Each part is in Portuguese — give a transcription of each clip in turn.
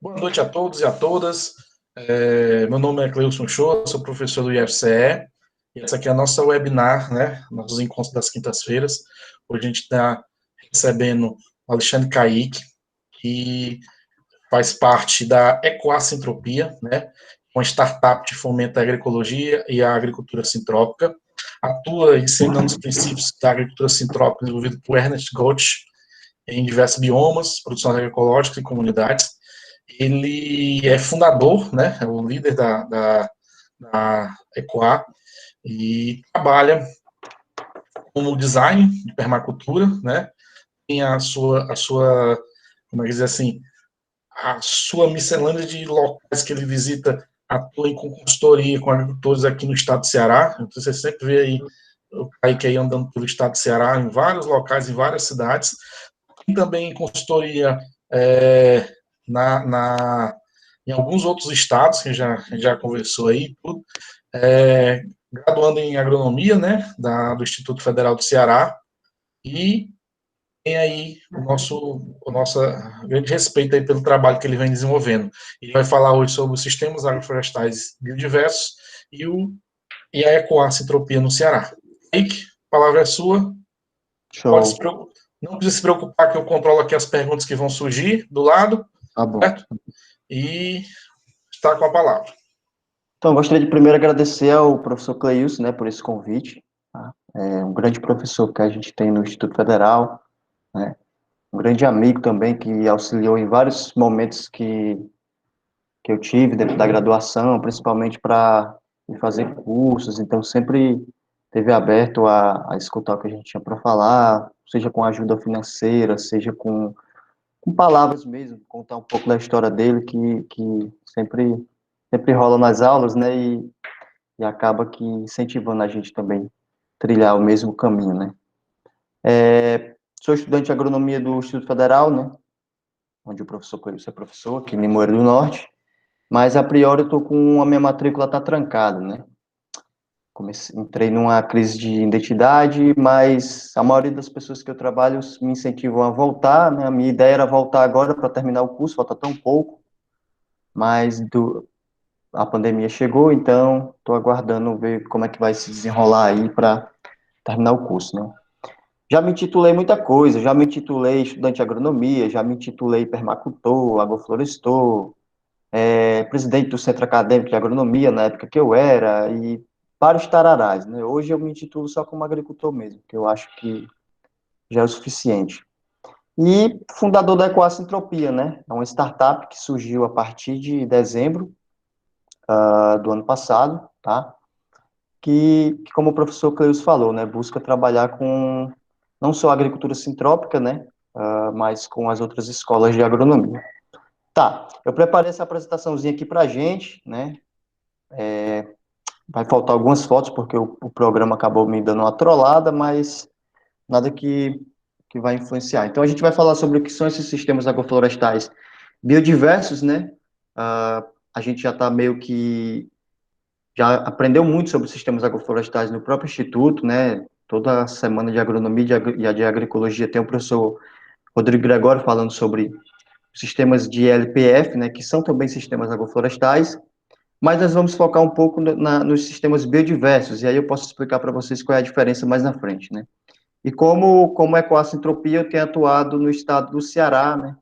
Boa noite a todos e a todas. Meu nome é Cleilson Shoa, sou professor do IFCE, e essa aqui é a nossa webinar, né, nossos encontros das quintas-feiras. Hoje a gente está recebendo o Alexandre Caíque, que faz parte da Ecoacentropia, né, uma startup de fomento à agroecologia e à agricultura sintrópica. Atua ensinando os princípios da agricultura sintrópica desenvolvido por Ernest Goetz em diversos biomas, produção agroecológica e comunidades. Ele é fundador, né, é o líder da Ecoar e trabalha como design de permacultura, né, tem a sua, como é que dizer assim, a sua miscelânea de locais que ele visita, atua em consultoria com agricultores aqui no estado do Ceará. Você sempre vê aí o Kaique aí andando pelo estado do Ceará, em vários locais, em várias cidades. Tem também consultoria é, na, na, em alguns outros estados, que já conversou aí, tudo, graduando em agronomia, né, do Instituto Federal do Ceará, e tem aí o nosso grande respeito aí pelo trabalho que ele vem desenvolvendo. Ele vai falar hoje sobre os sistemas agroflorestais biodiversos e a ecoacentropia no Ceará. Nick, a palavra é sua. Show. Não precisa se preocupar que eu controlo aqui as perguntas que vão surgir do lado, Tá bom. certo? E está com a palavra. Então, eu gostaria de primeiro agradecer ao professor Cleilson, né, por esse convite. Tá? É um grande professor que a gente tem no Instituto Federal, né? Um grande amigo também que auxiliou em vários momentos que eu tive dentro da graduação, principalmente para fazer cursos, então sempre esteve aberto a escutar o que a gente tinha para falar, seja com ajuda financeira, seja com palavras mesmo, contar um pouco da história dele, que sempre rola nas aulas, né, e acaba que incentivando a gente também trilhar o mesmo caminho, né. Sou estudante de agronomia do Instituto Federal, né, onde o professor Coelho é professor, aqui em Limoeiro do Norte, mas a priori eu tô com a minha matrícula tá trancada, né. Entrei numa crise de identidade, mas a maioria das pessoas que eu trabalho me incentivam a voltar, né, a minha ideia era voltar agora para terminar o curso, falta tão pouco, mas a pandemia chegou, então estou aguardando ver como é que vai se desenrolar aí para terminar o curso, né? Já me titulei muita coisa, já me titulei estudante de agronomia, já me titulei permacultor, agroflorestor, presidente do Centro Acadêmico de Agronomia na época que eu era, e vários tararás, né? Hoje eu me titulo só como agricultor mesmo, que eu acho que já é o suficiente. E fundador da Ecoacentropia, né? É uma startup que surgiu a partir de dezembro do ano passado, tá? Que como o professor Cleus falou, né, busca trabalhar com não só a agricultura sintrópica, né, mas com as outras escolas de agronomia. Tá, eu preparei essa apresentaçãozinha aqui pra gente, né, vai faltar algumas fotos porque o programa acabou me dando uma trollada, mas nada que vai influenciar. Então a gente vai falar sobre o que são esses sistemas agroflorestais biodiversos, né, a gente já está meio que já aprendeu muito sobre sistemas agroflorestais no próprio Instituto, né? Toda semana de agronomia e de agroecologia tem o professor Rodrigo Gregório falando sobre sistemas de LPF, né? Que são também sistemas agroflorestais, mas nós vamos focar um pouco nos sistemas biodiversos, e aí eu posso explicar para vocês qual é a diferença mais na frente, né? E como ecoacentropia eu tenho atuado no estado do Ceará, né?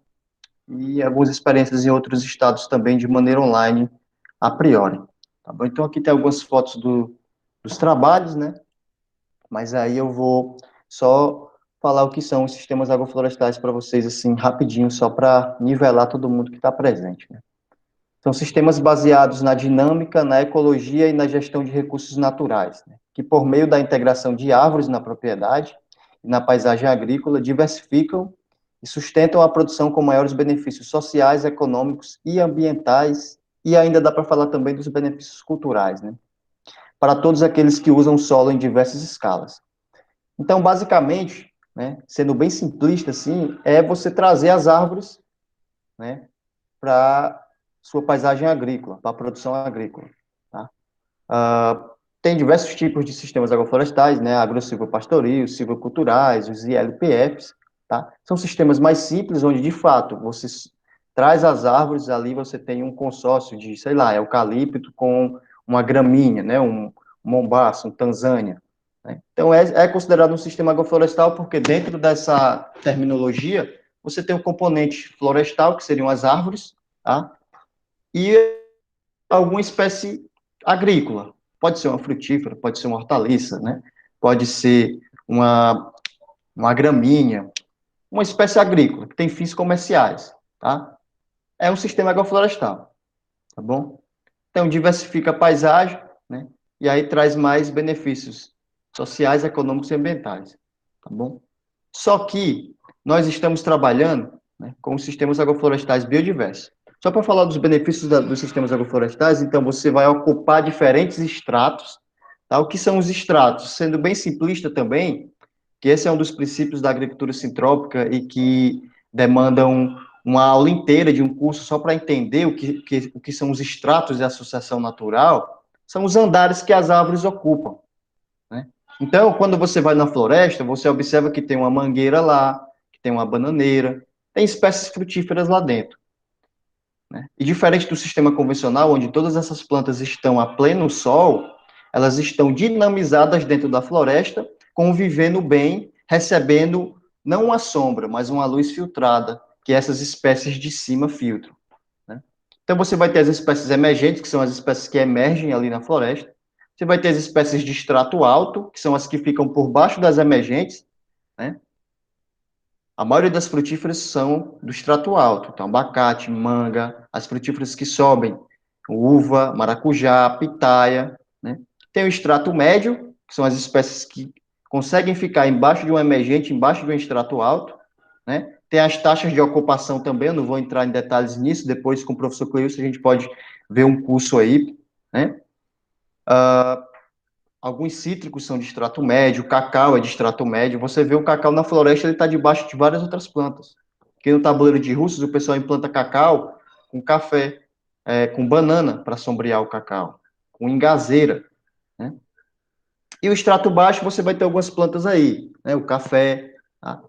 E algumas experiências em outros estados também de maneira online, a priori. Tá bom? Então, aqui tem algumas fotos dos trabalhos, né? Mas aí eu vou só falar o que são os sistemas agroflorestais para vocês, assim, rapidinho, só para nivelar todo mundo que está presente, né? São sistemas baseados na dinâmica, na ecologia e na gestão de recursos naturais, né? Que por meio da integração de árvores na propriedade e na paisagem agrícola, diversificam e sustentam a produção com maiores benefícios sociais, econômicos e ambientais, e ainda dá para falar também dos benefícios culturais, né? Para todos aqueles que usam o solo em diversas escalas. Então, basicamente, né, sendo bem simplista assim, é você trazer as árvores, né, para sua paisagem agrícola, para a produção agrícola. Tá? Tem diversos tipos de sistemas agroflorestais, né, agro-silvopastoril, silviculturais, os ILPFs, tá? São sistemas mais simples, onde, de fato, você traz as árvores, ali você tem um consórcio de, sei lá, eucalipto com uma gramínea, né, um mombaço, um tanzânia, né? Então, é considerado um sistema agroflorestal porque dentro dessa terminologia, você tem o componente florestal, que seriam as árvores, tá? E alguma espécie agrícola. Pode ser uma frutífera, pode ser uma hortaliça, né? Pode ser uma gramínea, uma espécie agrícola, que tem fins comerciais, tá? É um sistema agroflorestal, tá bom? Então, diversifica a paisagem, né? E aí traz mais benefícios sociais, econômicos e ambientais, tá bom? Só que nós estamos trabalhando, né, com os sistemas agroflorestais biodiversos. Só para falar dos benefícios dos sistemas agroflorestais, então você vai ocupar diferentes estratos, tá? O que são os estratos? Sendo bem simplista também, que esse é um dos princípios da agricultura sintrópica e que demandam uma aula inteira de um curso só para entender o que são os estratos de associação natural, são os andares que as árvores ocupam, né? Então, quando você vai na floresta, você observa que tem uma mangueira lá, que tem uma bananeira, tem espécies frutíferas lá dentro, né? E diferente do sistema convencional, onde todas essas plantas estão a pleno sol, elas estão dinamizadas dentro da floresta, convivendo bem, recebendo não uma sombra, mas uma luz filtrada, que essas espécies de cima filtram, né? Então você vai ter as espécies emergentes, que são as espécies que emergem ali na floresta. Você vai ter as espécies de extrato alto, que são as que ficam por baixo das emergentes, né? A maioria das frutíferas são do extrato alto, então abacate, manga, as frutíferas que sobem, uva, maracujá, pitaia, né? Tem o extrato médio, que são as espécies que conseguem ficar embaixo de um emergente, embaixo de um extrato alto, né? Tem as taxas de ocupação também, eu não vou entrar em detalhes nisso, depois com o professor Cleilson a gente pode ver um curso aí, né? Alguns cítricos são de extrato médio, o cacau é de extrato médio. Você vê o cacau na floresta, ele está debaixo de várias outras plantas. Aqui no tabuleiro de Russos, o pessoal implanta cacau com café, com banana para sombrear o cacau, com engazeira, né? E o extrato baixo, você vai ter algumas plantas aí, né? O café, tá?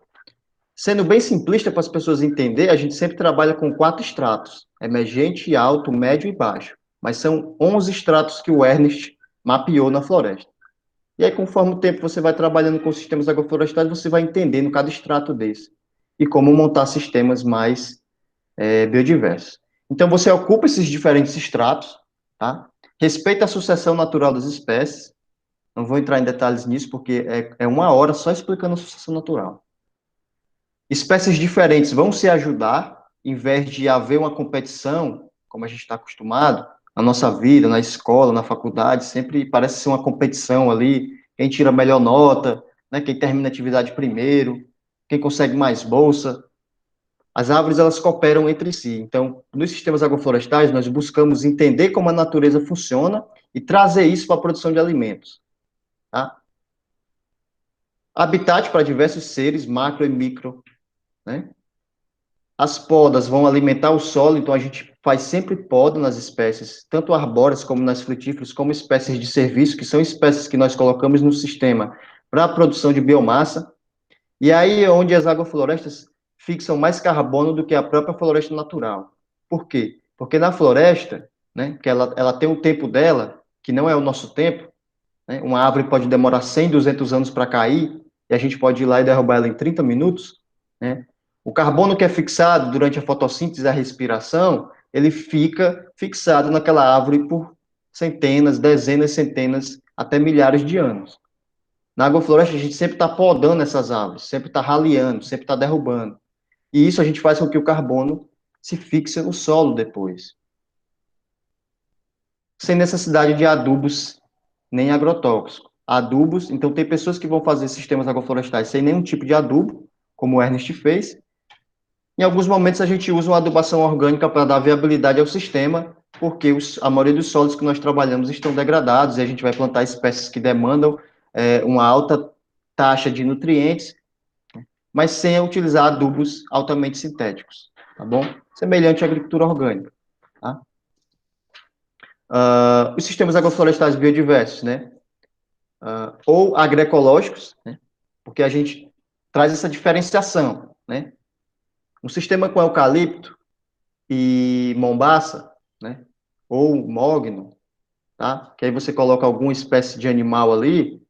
Sendo bem simplista para as pessoas entenderem, a gente sempre trabalha com 4 estratos: emergente, alto, médio e baixo. Mas são 11 estratos que o Ernest mapeou na floresta. E aí, conforme o tempo você vai trabalhando com sistemas agroflorestais, você vai entendendo cada extrato desse e como montar sistemas mais biodiversos. Então, você ocupa esses diferentes estratos, tá? Respeita a sucessão natural das espécies. Não vou entrar em detalhes nisso, porque é uma hora só explicando a sucessão natural. Espécies diferentes vão se ajudar, em vez de haver uma competição, como a gente está acostumado, na nossa vida, na escola, na faculdade, sempre parece ser uma competição ali, quem tira a melhor nota, né, quem termina a atividade primeiro, quem consegue mais bolsa. As árvores, elas cooperam entre si. Então, nos sistemas agroflorestais, nós buscamos entender como a natureza funciona e trazer isso para a produção de alimentos, tá? Habitat para diversos seres, macro e micro, né? As podas vão alimentar o solo, então a gente faz sempre poda nas espécies, tanto arbóreas como nas frutíferas, como espécies de serviço, que são espécies que nós colocamos no sistema para a produção de biomassa. E aí é onde as agroflorestas fixam mais carbono do que a própria floresta natural. Por quê? Porque na floresta, né, que ela tem o tempo dela, que não é o nosso tempo, né, uma árvore pode demorar 100, 200 anos para cair, e a gente pode ir lá e derrubar ela em 30 minutos, né? O carbono que é fixado durante a fotossíntese e a respiração, ele fica fixado naquela árvore por centenas, dezenas, centenas, até milhares de anos. Na agrofloresta, a gente sempre está podando essas árvores, sempre está raleando, sempre está derrubando. E isso a gente faz com que o carbono se fixe no solo depois. Sem necessidade de adubos nem agrotóxicos. Adubos, então tem pessoas que vão fazer sistemas agroflorestais sem nenhum tipo de adubo, como o Ernest fez. Em alguns momentos a gente usa uma adubação orgânica para dar viabilidade ao sistema, porque a maioria dos solos que nós trabalhamos estão degradados e a gente vai plantar espécies que demandam uma alta taxa de nutrientes, mas sem utilizar adubos altamente sintéticos, tá bom? Semelhante à agricultura orgânica, tá? Os sistemas agroflorestais biodiversos, né? Ou agroecológicos, né? Porque a gente traz essa diferenciação, né? Um sistema com eucalipto, e mombaça, né? Ou mogno, tá? Que aí você coloca alguma espécie de animal ali,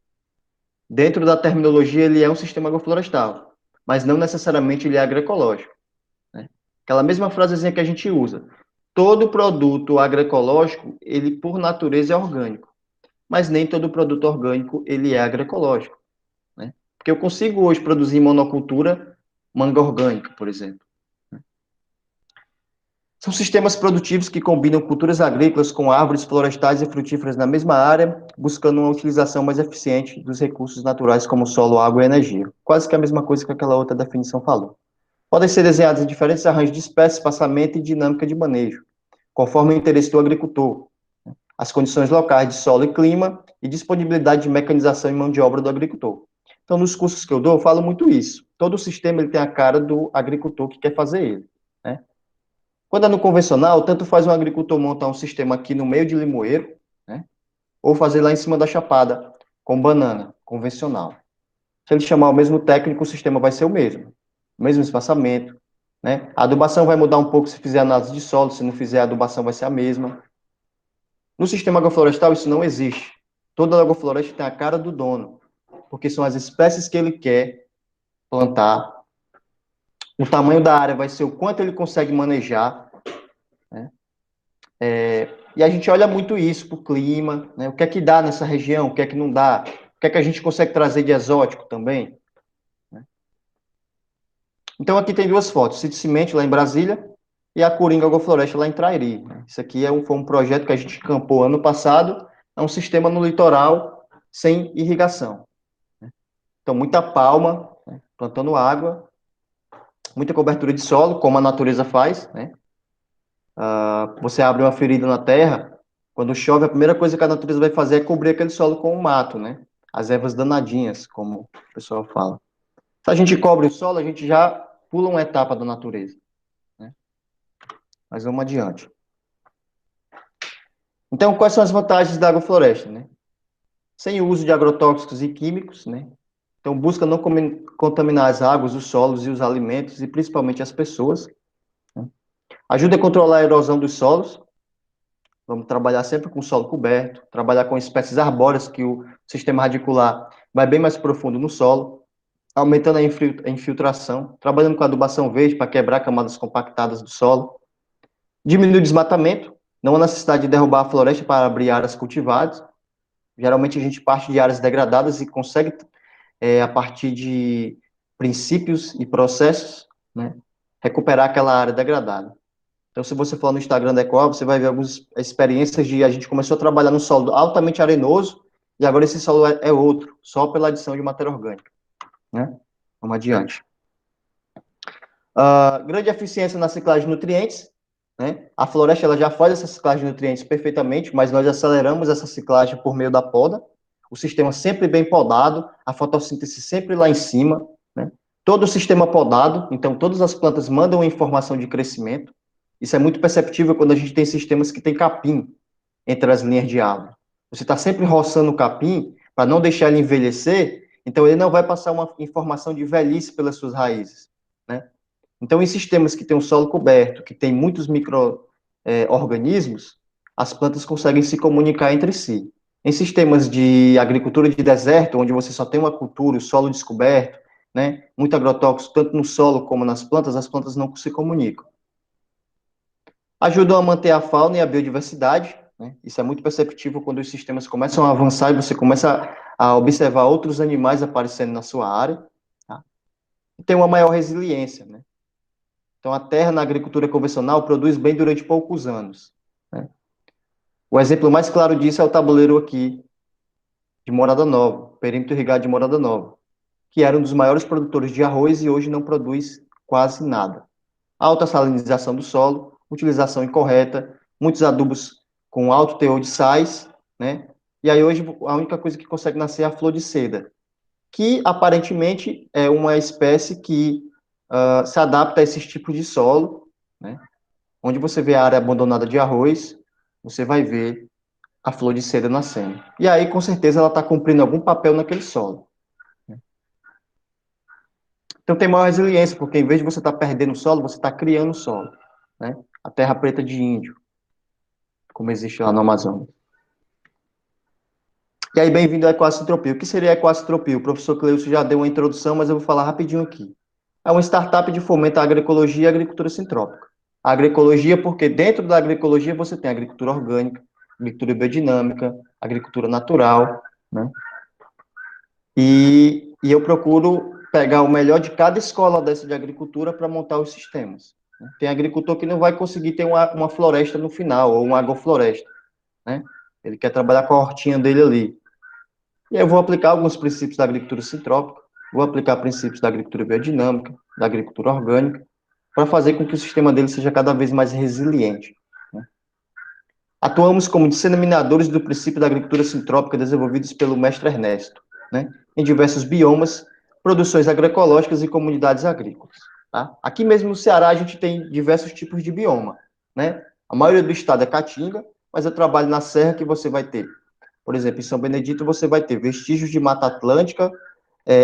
dentro da terminologia ele é um sistema agroflorestal, mas não necessariamente ele é agroecológico, né? Aquela mesma frasezinha que a gente usa. Todo produto agroecológico, ele por natureza é orgânico, mas nem todo produto orgânico ele é agroecológico, né? Porque eu consigo hoje produzir em monocultura manga orgânica, por exemplo. São sistemas produtivos que combinam culturas agrícolas com árvores florestais e frutíferas na mesma área, buscando uma utilização mais eficiente dos recursos naturais como solo, água e energia. Quase que a mesma coisa que aquela outra definição falou. Podem ser desenhados em diferentes arranjos de espécie, espaçamento e dinâmica de manejo, conforme o interesse do agricultor, as condições locais de solo e clima e disponibilidade de mecanização e mão de obra do agricultor. Então, nos cursos que eu dou, eu falo muito isso. Todo sistema ele tem a cara do agricultor que quer fazer ele, né? Quando é no convencional, tanto faz um agricultor montar um sistema aqui no meio de limoeiro, né? Ou fazer lá em cima da chapada, com banana, convencional. Se ele chamar o mesmo técnico, o sistema vai ser o mesmo espaçamento, né? A adubação vai mudar um pouco se fizer análise de solo, se não fizer, a adubação vai ser a mesma. No sistema agroflorestal, isso não existe. Toda agrofloresta tem a cara do dono, porque são as espécies que ele quer plantar. O tamanho da área vai ser o quanto ele consegue manejar, né? E a gente olha muito isso para o clima, né? O que é que dá nessa região, o que é que não dá, o que é que a gente consegue trazer de exótico também, né? Então aqui tem duas fotos, Sítio Cimente lá em Brasília e a Coringa Agrofloresta lá em Trairi, né? Isso aqui foi um projeto que a gente campou ano passado, é um sistema no litoral sem irrigação, né? Então muita palma, né? Plantando água, muita cobertura de solo, como a natureza faz, né? Você abre uma ferida na terra, quando chove, a primeira coisa que a natureza vai fazer é cobrir aquele solo com o mato, né? As ervas danadinhas, como o pessoal fala. Se a gente cobre o solo, a gente já pula uma etapa da natureza, né? Mas vamos adiante. Então, quais são as vantagens da agrofloresta, né? Sem o uso de agrotóxicos e químicos, né? Então, busca não contaminar as águas, os solos e os alimentos, e principalmente as pessoas, né? Ajuda a controlar a erosão dos solos. Vamos trabalhar sempre com solo coberto, trabalhar com espécies arbóreas, que o sistema radicular vai bem mais profundo no solo, aumentando a infiltração, trabalhando com adubação verde para quebrar camadas compactadas do solo, diminui o desmatamento, não há necessidade de derrubar a floresta para abrir áreas cultivadas. Geralmente a gente parte de áreas degradadas e consegue, a partir de princípios e processos, né, recuperar aquela área degradada. Então, se você for no Instagram da Ecoagro, você vai ver algumas experiências de a gente começou a trabalhar num solo altamente arenoso e agora esse solo é outro, só pela adição de matéria orgânica, né? Vamos adiante. Grande eficiência na ciclagem de nutrientes, né? A floresta ela já faz essa ciclagem de nutrientes perfeitamente, mas nós aceleramos essa ciclagem por meio da poda. O sistema sempre bem podado, a fotossíntese sempre lá em cima, né? Todo o sistema podado, então todas as plantas mandam informação de crescimento. Isso é muito perceptível quando a gente tem sistemas que tem capim entre as linhas de árvore. Você está sempre roçando o capim para não deixar ele envelhecer, então ele não vai passar uma informação de velhice pelas suas raízes, né? Então, em sistemas que têm um solo coberto, que tem muitos micro-organismos, as plantas conseguem se comunicar entre si. Em sistemas de agricultura de deserto, onde você só tem uma cultura, o solo descoberto, né, muito agrotóxico, tanto no solo como nas plantas, as plantas não se comunicam. Ajudam a manter a fauna e a biodiversidade, né? Isso é muito perceptível quando os sistemas começam a avançar e você começa a observar outros animais aparecendo na sua área, tá? E tem uma maior resiliência, né? Então, a terra na agricultura convencional produz bem durante poucos anos, né? O exemplo mais claro disso é o tabuleiro aqui de Morada Nova, perímetro irrigado de Morada Nova, que era um dos maiores produtores de arroz e hoje não produz quase nada. Alta salinização do solo, utilização incorreta, muitos adubos com alto teor de sais, né? E aí hoje a única coisa que consegue nascer é a flor de seda, que aparentemente é uma espécie que se adapta a esses tipos de solo, né? Onde você vê a área abandonada de arroz, você vai ver a flor de seda nascendo. E aí, com certeza, ela está cumprindo algum papel naquele solo, né? Então, tem maior resiliência, porque em vez de você estar perdendo o solo, você está criando o solo, né? a terra preta de índio, como existe lá no Amazonas. E aí, bem-vindo à Ecoacentropia. O que seria a Ecoacentropia? O professor Cleilson já deu uma introdução, mas eu vou falar rapidinho aqui. É uma startup de fomento à agroecologia e agricultura sintrópica. A agroecologia, porque dentro da agroecologia você tem agricultura orgânica, agricultura biodinâmica, agricultura natural, né? E eu procuro pegar o melhor de cada escola dessa de agricultura para montar os sistemas. Tem agricultor que não vai conseguir ter uma floresta no final, ou uma agrofloresta, né? Ele quer trabalhar com a hortinha dele ali. E aí eu vou aplicar alguns princípios da agricultura sintrópica, vou aplicar princípios da agricultura biodinâmica, da agricultura orgânica, para fazer com que o sistema dele seja cada vez mais resiliente, né? Atuamos como disseminadores do princípio da agricultura sintrópica desenvolvidos pelo mestre Ernesto, né, em diversos biomas, produções agroecológicas e comunidades agrícolas. Tá? Aqui mesmo no Ceará a gente tem diversos tipos de bioma, né? A maioria do estado é caatinga, mas eu trabalho na serra que você vai ter, por exemplo, em São Benedito você vai ter vestígios de Mata Atlântica,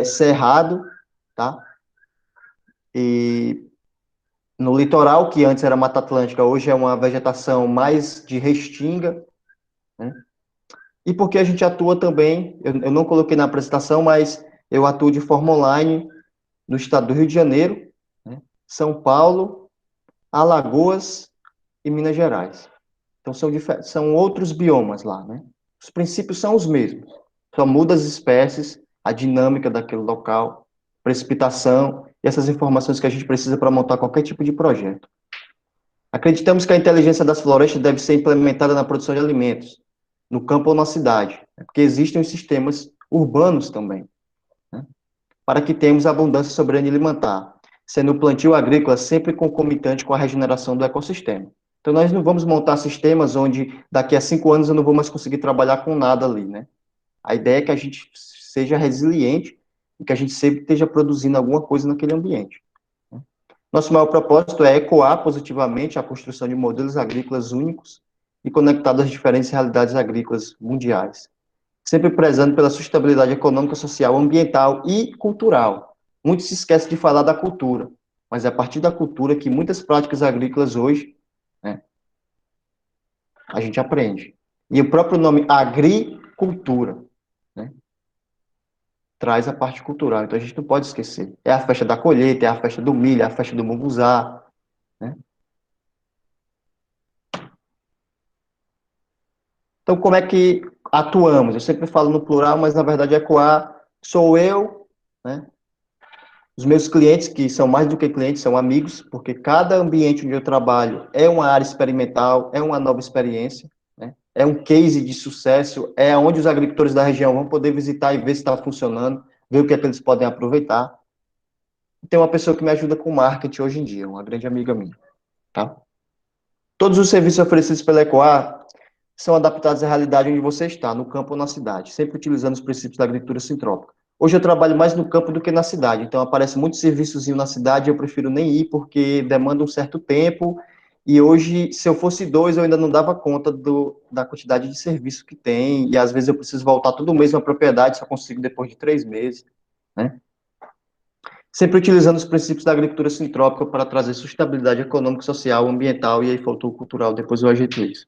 cerrado, tá? E no litoral, que antes era Mata Atlântica, hoje é uma vegetação mais de restinga, né? E porque a gente atua também, eu não coloquei na apresentação, mas eu atuo de forma online no estado do Rio de Janeiro, né? São Paulo, Alagoas e Minas Gerais. Então são outros biomas lá, né? Os princípios são os mesmos, só muda as espécies, a dinâmica daquele local, precipitação e essas informações que a gente precisa para montar qualquer tipo de projeto. Acreditamos que a inteligência das florestas deve ser implementada na produção de alimentos, no campo ou na cidade, porque existem os sistemas urbanos também, né, para que tenhamos abundância e soberania alimentar, sendo o plantio agrícola sempre concomitante com a regeneração do ecossistema. Então, nós não vamos montar sistemas onde daqui a 5 anos eu não vou mais conseguir trabalhar com nada ali, né? A ideia é que a gente seja resiliente e que a gente sempre esteja produzindo alguma coisa naquele ambiente. Nosso maior propósito é ecoar positivamente a construção de modelos agrícolas únicos e conectados às diferentes realidades agrícolas mundiais, sempre prezando pela sustentabilidade econômica, social, ambiental e cultural. Muito se esquece de falar da cultura, mas é a partir da cultura que muitas práticas agrícolas hoje, né, a gente aprende. E o próprio nome agricultura, né, traz a parte cultural, então a gente não pode esquecer. É a festa da colheita, é a festa do milho, é a festa do munguzá, né? Então, como é que atuamos? Eu sempre falo no plural, mas na verdade ecoar sou eu, né? Os meus clientes, que são mais do que clientes, são amigos, porque cada ambiente onde eu trabalho é uma área experimental, é uma nova experiência, né? É um case de sucesso, é onde os agricultores da região vão poder visitar e ver se está funcionando, ver o que é que eles podem aproveitar. Tem uma pessoa que me ajuda com marketing hoje em dia, uma grande amiga minha, tá? Todos os serviços oferecidos pela Ecoar são adaptados à realidade onde você está, no campo ou na cidade, sempre utilizando os princípios da agricultura sintrópica. Hoje eu trabalho mais no campo do que na cidade, então aparece muito serviçozinho na cidade, eu prefiro nem ir porque demanda um certo tempo, e hoje, se eu fosse dois, eu ainda não dava conta da quantidade de serviço que tem, e às vezes eu preciso voltar todo mês na propriedade, só consigo depois de 3 meses, né? Sempre utilizando os princípios da agricultura sintrópica para trazer sustentabilidade econômica, social, ambiental e aí faltou cultural, depois eu ajeito isso.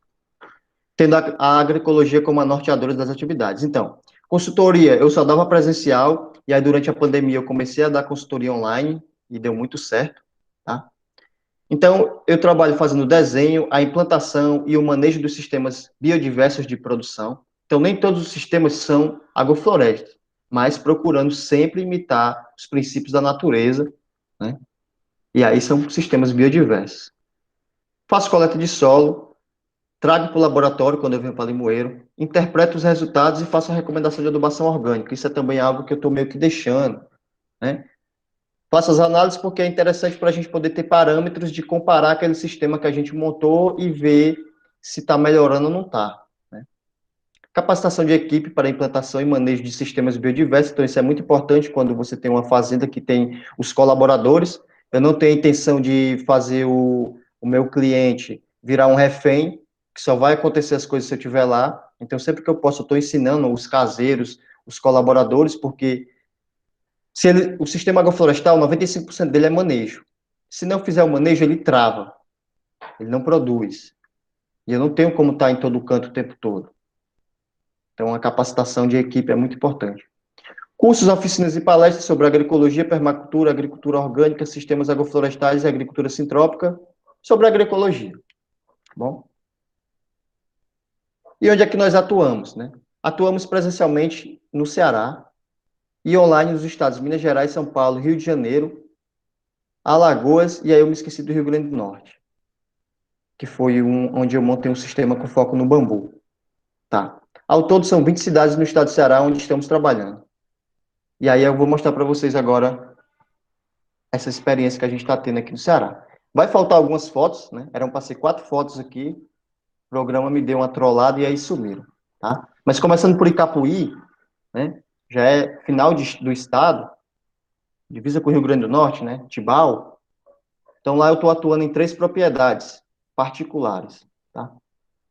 Tendo a agroecologia como a norteadora das atividades. Então, consultoria, eu só dava presencial, e aí durante a pandemia eu comecei a dar consultoria online, e deu muito certo, tá? Então, eu trabalho fazendo o desenho, a implantação e o manejo dos sistemas biodiversos de produção. Então, nem todos os sistemas são agroflorestas, mas procurando sempre imitar os princípios da natureza, né? E aí são sistemas biodiversos. Faço coleta de solo, trago para o laboratório quando eu venho para Limoeiro, interpreto os resultados e faço a recomendação de adubação orgânica. Isso é também algo que eu estou meio que deixando, né? Faço as análises porque é interessante para a gente poder ter parâmetros de comparar aquele sistema que a gente montou e ver se está melhorando ou não está, né? Capacitação de equipe para implantação e manejo de sistemas biodiversos. Então, isso é muito importante quando você tem uma fazenda que tem os colaboradores. Eu não tenho a intenção de fazer o meu cliente virar um refém, que só vai acontecer as coisas se eu estiver lá. Então, sempre que eu posso, eu estou ensinando os caseiros, os colaboradores, porque o sistema agroflorestal, 95% dele é manejo. Se não fizer o manejo, ele trava. ele não produz. E eu não tenho como estar em todo canto o tempo todo. Então, a capacitação de equipe é muito importante. Cursos, oficinas e palestras sobre agroecologia, permacultura, agricultura orgânica, sistemas agroflorestais e agricultura sintrópica, sobre agroecologia. Bom? E onde é que nós atuamos, né? Atuamos presencialmente no Ceará e online nos estados de Minas Gerais, São Paulo, Rio de Janeiro, Alagoas, e aí eu me esqueci do Rio Grande do Norte, que foi onde eu montei um sistema com foco no bambu. Tá. Ao todo são 20 cidades no estado do Ceará onde estamos trabalhando. E aí eu vou mostrar para vocês agora essa experiência que a gente está tendo aqui no Ceará. Vai faltar algumas fotos, né? Eram para ser 4 fotos aqui. O programa me deu uma trollada e aí sumiram, tá? Mas começando por Icapuí, né? Já é final do estado, divisa com o Rio Grande do Norte, né? Tibau. Então lá eu estou atuando em 3 propriedades particulares, tá?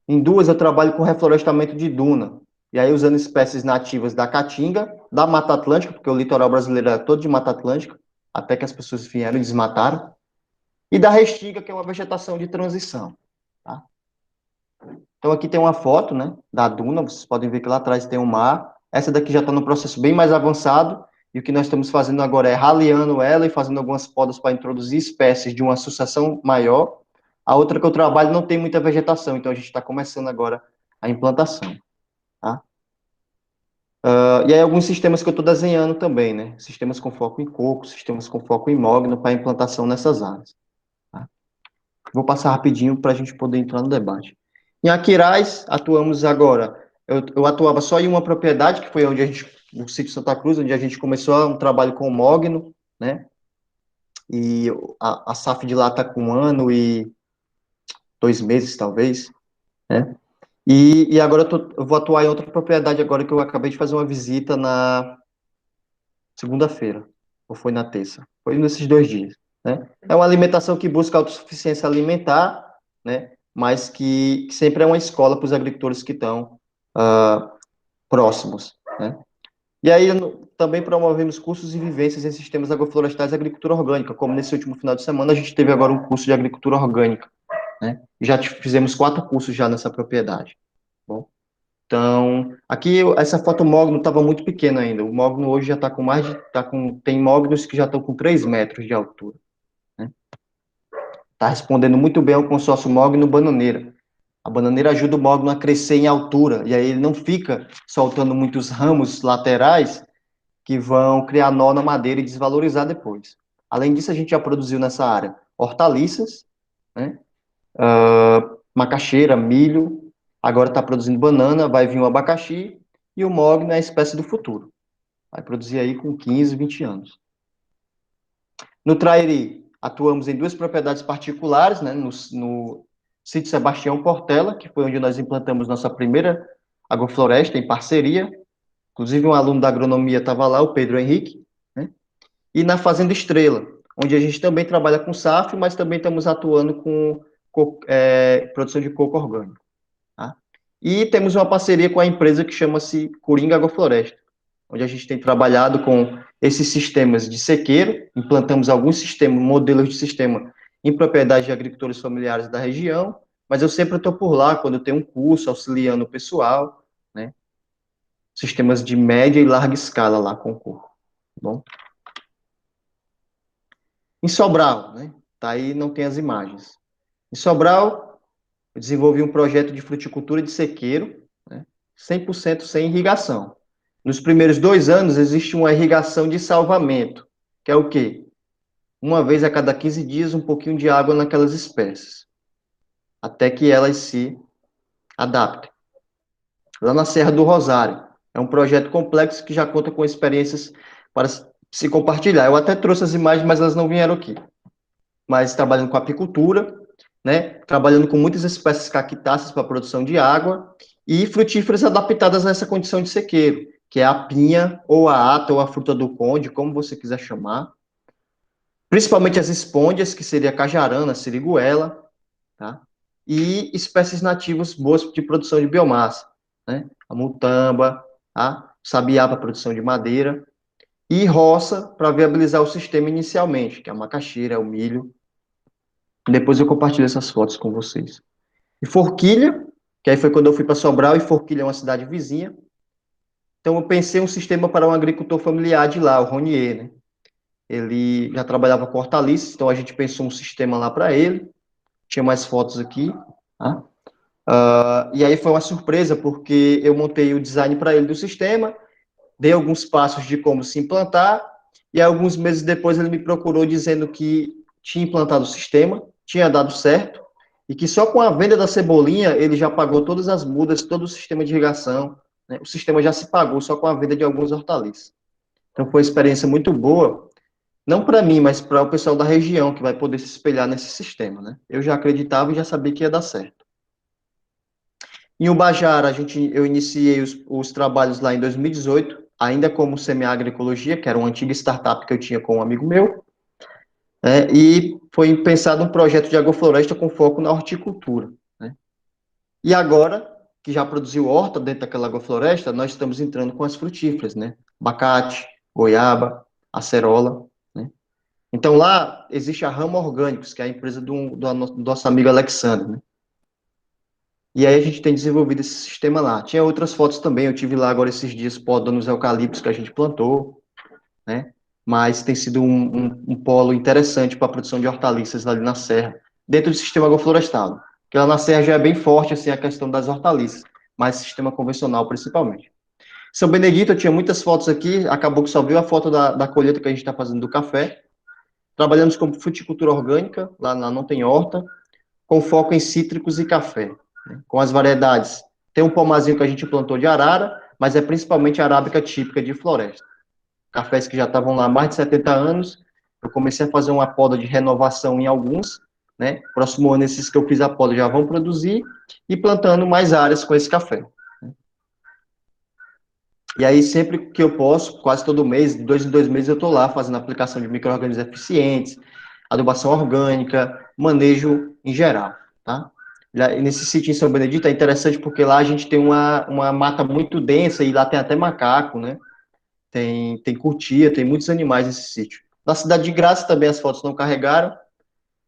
Em 2 eu trabalho com reflorestamento de duna, e aí usando espécies nativas da caatinga, da Mata Atlântica, porque o litoral brasileiro é todo de Mata Atlântica, até que as pessoas vieram e desmataram, e da restinga, que é uma vegetação de transição, tá? Então aqui tem uma foto, né, da duna, vocês podem ver que lá atrás tem um mar, essa daqui já está no processo bem mais avançado, e o que nós estamos fazendo agora é raleando ela e fazendo algumas podas para introduzir espécies de uma sucessão maior. A outra que eu trabalho não tem muita vegetação, então a gente está começando agora a implantação, tá? E aí alguns sistemas que eu estou desenhando também, né? Sistemas com foco em coco, sistemas com foco em mogno para implantação nessas áreas. Tá? Vou passar rapidinho para a gente poder entrar no debate. Em Aquiraz, atuamos agora. Eu atuava só em uma propriedade, que foi onde a gente, o sítio Santa Cruz, onde a gente começou um trabalho com o mogno, né? E a SAF de lá está com 1 ano e 2 meses, talvez, né? E agora eu vou atuar em outra propriedade agora que eu acabei de fazer uma visita na segunda-feira, ou foi na terça? Foi nesses 2 dias, né? É uma alimentação que busca autossuficiência alimentar, né? Mas que sempre é uma escola para os agricultores que estão próximos, né? E aí também promovemos cursos e vivências em sistemas agroflorestais e agricultura orgânica, como nesse último final de semana a gente teve agora um curso de agricultura orgânica, né? Já fizemos 4 cursos já nessa propriedade. Bom, então, aqui essa foto mogno estava muito pequena ainda. O mogno hoje já está com mais de, tem mognos que já estão com 3 metros de altura, né? Está respondendo muito bem ao consórcio mogno bananeira. A bananeira ajuda o mogno a crescer em altura, e aí ele não fica soltando muitos ramos laterais que vão criar nó na madeira e desvalorizar depois. Além disso, a gente já produziu nessa área hortaliças, né? Macaxeira, milho, agora está produzindo banana, vai vir o abacaxi, e o mogno é a espécie do futuro. Vai produzir aí com 15, 20 anos. No Trairi, atuamos em 2 propriedades particulares, né? No sítio Sebastião Portela, que foi onde nós implantamos nossa primeira agrofloresta em parceria. Inclusive, um aluno da agronomia estava lá, o Pedro Henrique, né? E na Fazenda Estrela, onde a gente também trabalha com SAF, mas também estamos atuando com produção de coco orgânico. Tá? E temos uma parceria com a empresa que chama-se Coringa Agrofloresta, onde a gente tem trabalhado com esses sistemas de sequeiro, implantamos alguns sistemas, modelos de sistema em propriedades de agricultores familiares da região, mas eu sempre estou por lá quando eu tenho um curso, auxiliando o pessoal, né? Sistemas de média e larga escala lá com o coco. Tá bom? Em Sobral, né? Tá aí, não tem as imagens. Em Sobral, eu desenvolvi um projeto de fruticultura de sequeiro, né? 100% sem irrigação. Nos primeiros 2 anos, existe uma irrigação de salvamento, que é o quê? Uma vez a cada 15 dias, um pouquinho de água naquelas espécies, até que elas se adaptem. Lá na Serra do Rosário, é um projeto complexo que já conta com experiências para se compartilhar. Eu até trouxe as imagens, mas elas não vieram aqui. Mas trabalhando com apicultura, né? Trabalhando com muitas espécies cactáceas para a produção de água e frutíferas adaptadas a essa condição de sequeiro, que é a pinha, ou a ata, ou a fruta do conde, como você quiser chamar. Principalmente as espôndias, que seria a cajarana, a siriguela, tá? E espécies nativas boas de produção de biomassa, né? A mutamba, a sabiá para produção de madeira, e roça para viabilizar o sistema inicialmente, que é a macaxeira, o milho. Depois eu compartilho essas fotos com vocês. E Forquilha, que aí foi quando eu fui para Sobral, e Forquilha é uma cidade vizinha. Então eu pensei um sistema para um agricultor familiar de lá, o Ronier, né? Ele já trabalhava com hortaliças, então a gente pensou um sistema lá para ele. Tinha mais fotos aqui, tá? E aí foi uma surpresa, porque eu montei o design para ele do sistema, dei alguns passos de como se implantar, e alguns meses depois ele me procurou dizendo que tinha implantado o sistema, tinha dado certo, e que só com a venda da cebolinha ele já pagou todas as mudas, todo o sistema de irrigação, né? O sistema já se pagou só com a venda de alguns hortaliças. Então foi uma experiência muito boa, não para mim, mas para o pessoal da região que vai poder se espelhar nesse sistema, né? Eu já acreditava e já sabia que ia dar certo. Em Ubajara, eu iniciei os trabalhos lá em 2018, ainda como semi-agroecologia, que era uma antiga startup que eu tinha com um amigo meu, né, e foi pensado um projeto de agrofloresta com foco na horticultura, né. E agora, que já produziu horta dentro daquela agrofloresta, nós estamos entrando com as frutíferas, né? Abacate, goiaba, acerola, né? Então lá existe a Rama Orgânicos, que é a empresa do nosso amigo Alexandre, né? E aí a gente tem desenvolvido esse sistema lá. Tinha outras fotos também, eu tive lá agora esses dias podando os eucaliptos que a gente plantou, né? Mas tem sido um polo interessante para a produção de hortaliças ali na Serra, dentro do sistema agroflorestal. Porque lá na Serra já é bem forte assim, a questão das hortaliças, mas sistema convencional principalmente. São Benedito, eu tinha muitas fotos aqui, acabou que só viu a foto da colheita que a gente está fazendo do café. Trabalhamos com fruticultura orgânica, lá não tem horta, com foco em cítricos e café, né, com as variedades. Tem um pomazinho que a gente plantou de arara, mas é principalmente a arábica típica de floresta. Cafés que já estavam lá há mais de 70 anos, eu comecei a fazer uma poda de renovação em alguns, né? Próximo ano, esses que eu fiz a poda já vão produzir, e plantando mais áreas com esse café. E aí, sempre que eu posso, quase todo mês, de 2 em 2 meses, eu estou lá fazendo aplicação de micro-organismos eficientes, adubação orgânica, manejo em geral, tá? Nesse sítio em São Benedito é interessante porque lá a gente tem uma mata muito densa e lá tem até macaco, né? Tem cutia, tem muitos animais nesse sítio. Na cidade de Graça também as fotos não carregaram.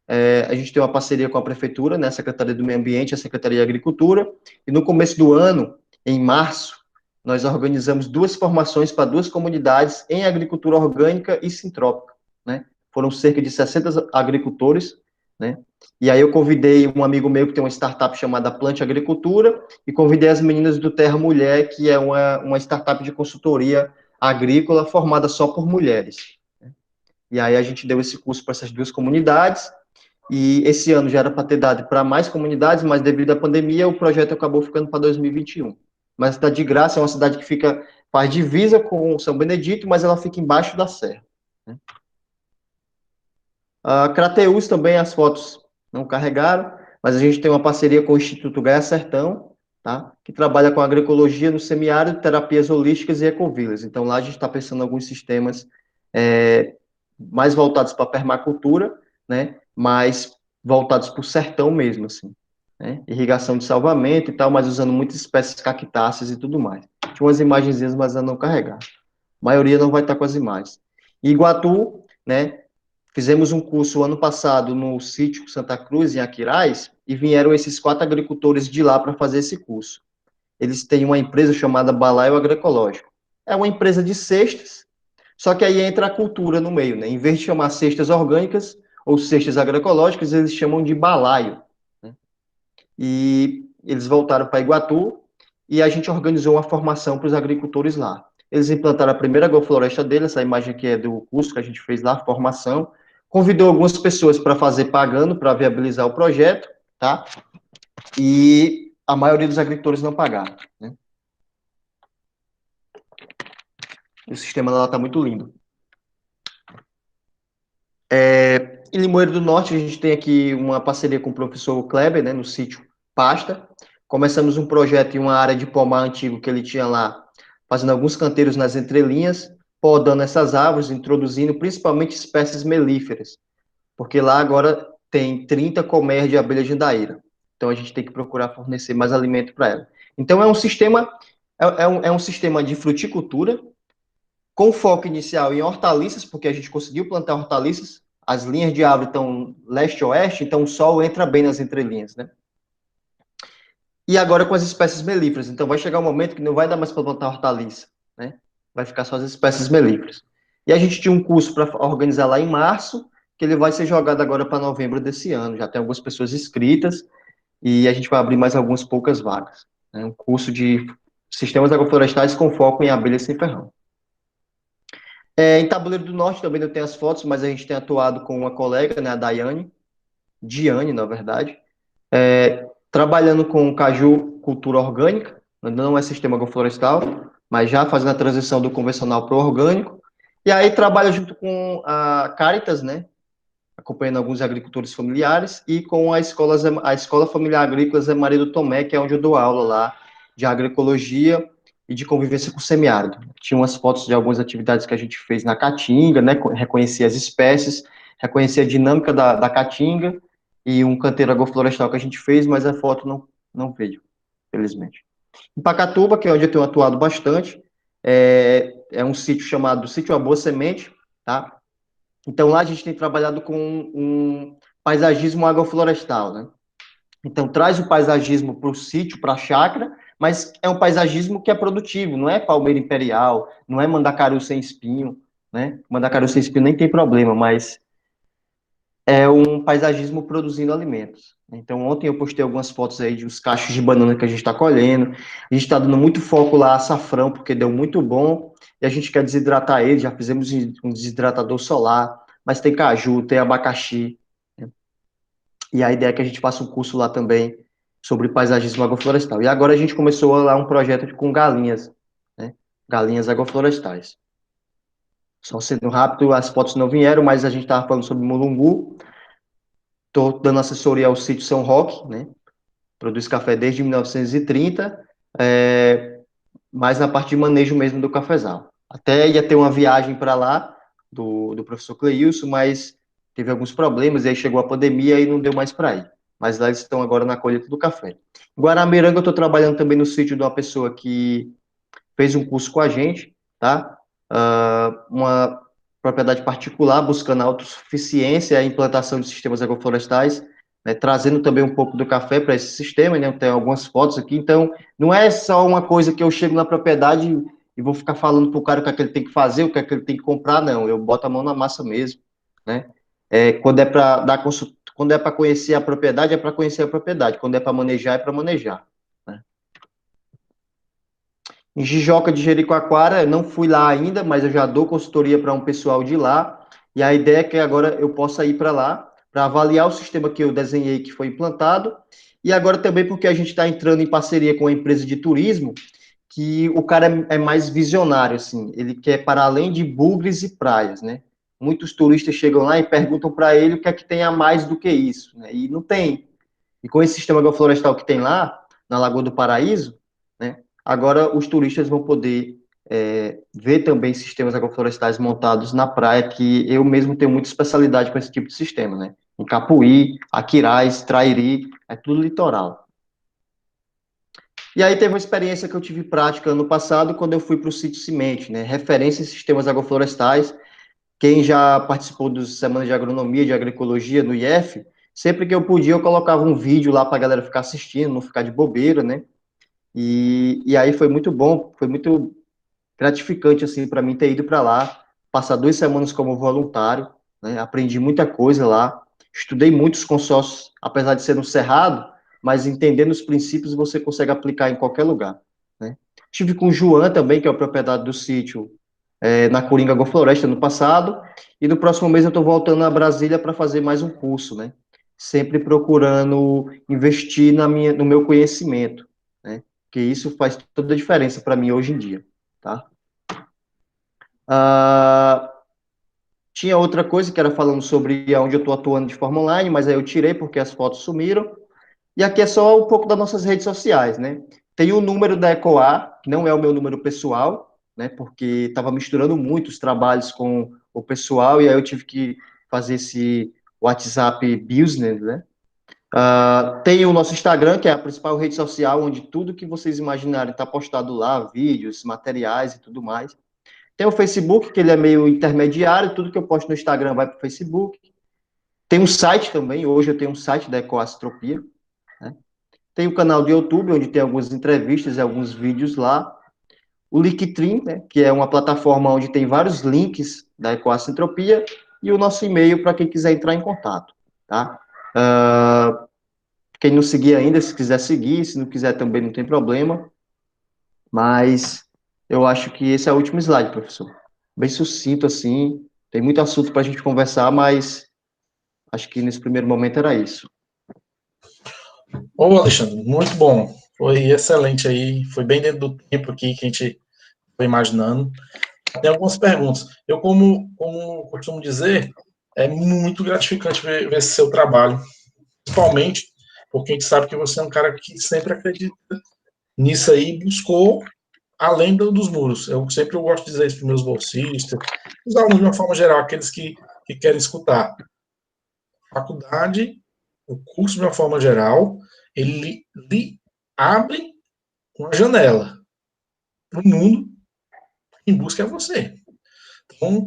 A gente tem uma parceria com a prefeitura, né? A Secretaria do Meio Ambiente, a Secretaria de Agricultura. E no começo do ano, em março, nós organizamos 2 formações para 2 comunidades em agricultura orgânica e sintrópica, né? Foram cerca de 60 agricultores, né? E aí eu convidei um amigo meu que tem uma startup chamada Plante Agricultura e convidei as meninas do Terra Mulher, que é uma startup de consultoria agrícola formada só por mulheres. E aí a gente deu esse curso para essas 2 comunidades e esse ano já era para ter dado para mais comunidades, mas devido à pandemia o projeto acabou ficando para 2021. Mas a cidade de Graça é uma cidade que faz divisa com São Benedito, mas ela fica embaixo da serra, né? A Crateús também, as fotos não carregaram, mas a gente tem uma parceria com o Instituto Gaia Sertão, tá? Que trabalha com agroecologia no semiárido, terapias holísticas e ecovilas. Então lá a gente está pensando em alguns sistemas mais voltados para a permacultura, né? Mais voltados para o sertão mesmo, assim, né? Irrigação de salvamento e tal, mas usando muitas espécies cactáceas e tudo mais. Tinha umas imagenzinhas, mas eu não carregar. A maioria não vai estar com as imagens. E Iguatu, né? Fizemos um curso ano passado no sítio Santa Cruz, em Aquiraz, e vieram esses 4 agricultores de lá para fazer esse curso. Eles têm uma empresa chamada Balaio Agroecológico. É uma empresa de cestas, só que aí entra a cultura no meio, né? Em vez de chamar cestas orgânicas ou cestas agroecológicas, eles chamam de balaio, né? E eles voltaram para Iguatu e a gente organizou uma formação para os agricultores lá. Eles implantaram a primeira agrofloresta deles, essa imagem aqui é do curso que a gente fez lá, formação. Convidou algumas pessoas para fazer pagando, para viabilizar o projeto, tá? E a maioria dos agricultores não pagaram, né? O sistema lá está muito lindo. Em Limoeiro do Norte, a gente tem aqui uma parceria com o professor Kleber, né, no sítio Pasta. Começamos um projeto em uma área de pomar antigo que ele tinha lá, fazendo alguns canteiros nas entrelinhas, podando essas árvores, introduzindo principalmente espécies melíferas, porque lá agora tem 30 colmeias de abelha jandaíra. Então a gente tem que procurar fornecer mais alimento para ela. Então é um sistema de fruticultura com foco inicial em hortaliças, porque a gente conseguiu plantar hortaliças as linhas de árvore estão leste-oeste, então o sol entra bem nas entrelinhas, né? E agora com as espécies melíferas. Então vai chegar um momento que não vai dar mais para plantar hortaliça, né? Vai ficar só as espécies melíferas. E a gente tinha um curso para organizar lá em março, que ele vai ser jogado agora para novembro desse ano. Já tem algumas pessoas inscritas e a gente vai abrir mais algumas poucas vagas. Né? Um curso de sistemas agroflorestais com foco em abelhas sem ferrão. Em Tabuleiro do Norte também não tem as fotos, mas a gente tem atuado com uma colega, né, a Diane, na verdade, trabalhando com caju cultura orgânica, não é sistema agroflorestal, mas já fazendo a transição do convencional para o orgânico. E aí trabalha junto com a Caritas, né, acompanhando alguns agricultores familiares, e com a Escola Familiar Agrícola Zé Maria do Tomé, que é onde eu dou aula lá de agroecologia e de convivência com o semiárido. Tinha umas fotos de algumas atividades que a gente fez na Caatinga, né, reconhecer as espécies, reconhecer a dinâmica da Caatinga, e um canteiro agroflorestal que a gente fez, mas a foto não veio, felizmente. Em Pacatuba, que é onde eu tenho atuado bastante, é um sítio chamado Sítio A Boa Semente, tá? Então lá a gente tem trabalhado com um paisagismo agroflorestal, né? Então traz o paisagismo para o sítio, para a chácara, mas é um paisagismo que é produtivo, não é palmeira imperial, não é mandacaru sem espinho, né? Mandacaru sem espinho nem tem problema, mas é um paisagismo produzindo alimentos. Então, ontem eu postei algumas fotos aí de uns cachos de banana que a gente está colhendo. A gente está dando muito foco lá a açafrão, porque deu muito bom. E a gente quer desidratar ele. Já fizemos um desidratador solar. Mas tem caju, tem abacaxi. Né? E a ideia é que a gente faça um curso lá também sobre paisagismo agroflorestal. E agora a gente começou lá um projeto com galinhas, né? Galinhas agroflorestais. Só sendo rápido, as fotos não vieram, mas a gente estava falando sobre mulungu. Estou dando assessoria ao sítio São Roque, né? Produz café desde 1930, mais na parte de manejo mesmo do cafezal. Até ia ter uma viagem para lá, do professor Cleilson, mas teve alguns problemas, e aí chegou a pandemia e não deu mais para ir. Mas lá eles estão agora na colheita do café. Em Guaramiranga, eu estou trabalhando também no sítio de uma pessoa que fez um curso com a gente, tá? Uma propriedade particular, buscando a autossuficiência e a implantação de sistemas agroflorestais, né, trazendo também um pouco do café para esse sistema, né? Tem algumas fotos aqui, então não é só uma coisa que eu chego na propriedade e vou ficar falando para o cara o que é que ele tem que fazer, o que é que ele tem que comprar, não, eu boto a mão na massa mesmo, né? Quando é para dar quando é para conhecer a propriedade, é para conhecer a propriedade, quando é para manejar, é para manejar. Né? Em Jijoca de Jericoacoara, eu não fui lá ainda, mas eu já dou consultoria para um pessoal de lá. E a ideia é que agora eu possa ir para lá, para avaliar o sistema que eu desenhei, que foi implantado. E agora também porque a gente está entrando em parceria com uma empresa de turismo, que o cara é mais visionário, assim. Ele quer para além de bugres e praias, né? Muitos turistas chegam lá e perguntam para ele o que é que tem a mais do que isso, né? E não tem. E com esse sistema agroflorestal que tem lá, na Lagoa do Paraíso, né, agora os turistas vão poder ver também sistemas agroflorestais montados na praia, que eu mesmo tenho muita especialidade com esse tipo de sistema, né? Em Capuí, Aquiraz, Trairi, é tudo litoral. E aí teve uma experiência que eu tive prática ano passado, quando eu fui para o sítio Cimente, né? Referência em sistemas agroflorestais. Quem já participou dos Semanas de Agronomia, de Agroecologia no IF, sempre que eu podia, eu colocava um vídeo lá para a galera ficar assistindo, não ficar de bobeira, né? E aí foi muito bom, foi muito gratificante, assim, para mim ter ido para lá, passar 2 semanas como voluntário, né? Aprendi muita coisa lá, estudei muitos consórcios, apesar de ser no Cerrado, mas entendendo os princípios você consegue aplicar em qualquer lugar, né? Estive com o João também, que é o proprietário do sítio, na Coringa Agrofloresta no passado, e no próximo mês eu estou voltando a Brasília para fazer mais um curso, né? Sempre procurando investir no meu conhecimento, né? Que isso faz toda a diferença para mim hoje em dia, tá? Ah, tinha outra coisa que era falando sobre onde eu estou atuando de forma online, mas aí eu tirei porque as fotos sumiram. E aqui é só um pouco das nossas redes sociais, né? Tem o número da ECOA, que não é o meu número pessoal, né? Porque estava misturando muito os trabalhos com o pessoal, e aí eu tive que fazer esse WhatsApp Business, né? Tem o nosso Instagram, que é a principal rede social, onde tudo que vocês imaginarem está postado lá, vídeos, materiais e tudo mais. Tem o Facebook, que ele é meio intermediário, tudo que eu posto no Instagram vai para o Facebook. Tem um site também, hoje eu tenho um site da Ecoacitropia, né? Tem o canal do YouTube, onde tem algumas entrevistas e alguns vídeos lá. O Linktree, né, que é uma plataforma onde tem vários links da Ecoacitropia, e o nosso e-mail para quem quiser entrar em contato, tá? Quem não seguir ainda, se quiser seguir, se não quiser também não tem problema, mas eu acho que esse é o último slide, professor. Bem sucinto assim, tem muito assunto para a gente conversar, mas acho que nesse primeiro momento era isso. Ô, Alexandre, muito bom. Foi excelente aí, foi bem dentro do tempo aqui que a gente foi imaginando. Tem algumas perguntas. Eu, como costumo dizer, é muito gratificante ver esse seu trabalho, principalmente porque a gente sabe que você é um cara que sempre acredita nisso aí, buscou além dos muros. Eu sempre gosto de dizer isso para os meus bolsistas, os alunos de uma forma geral, aqueles que querem escutar. Faculdade, o curso de uma forma geral, ele lhe abre uma janela para o mundo em busca é você. Então,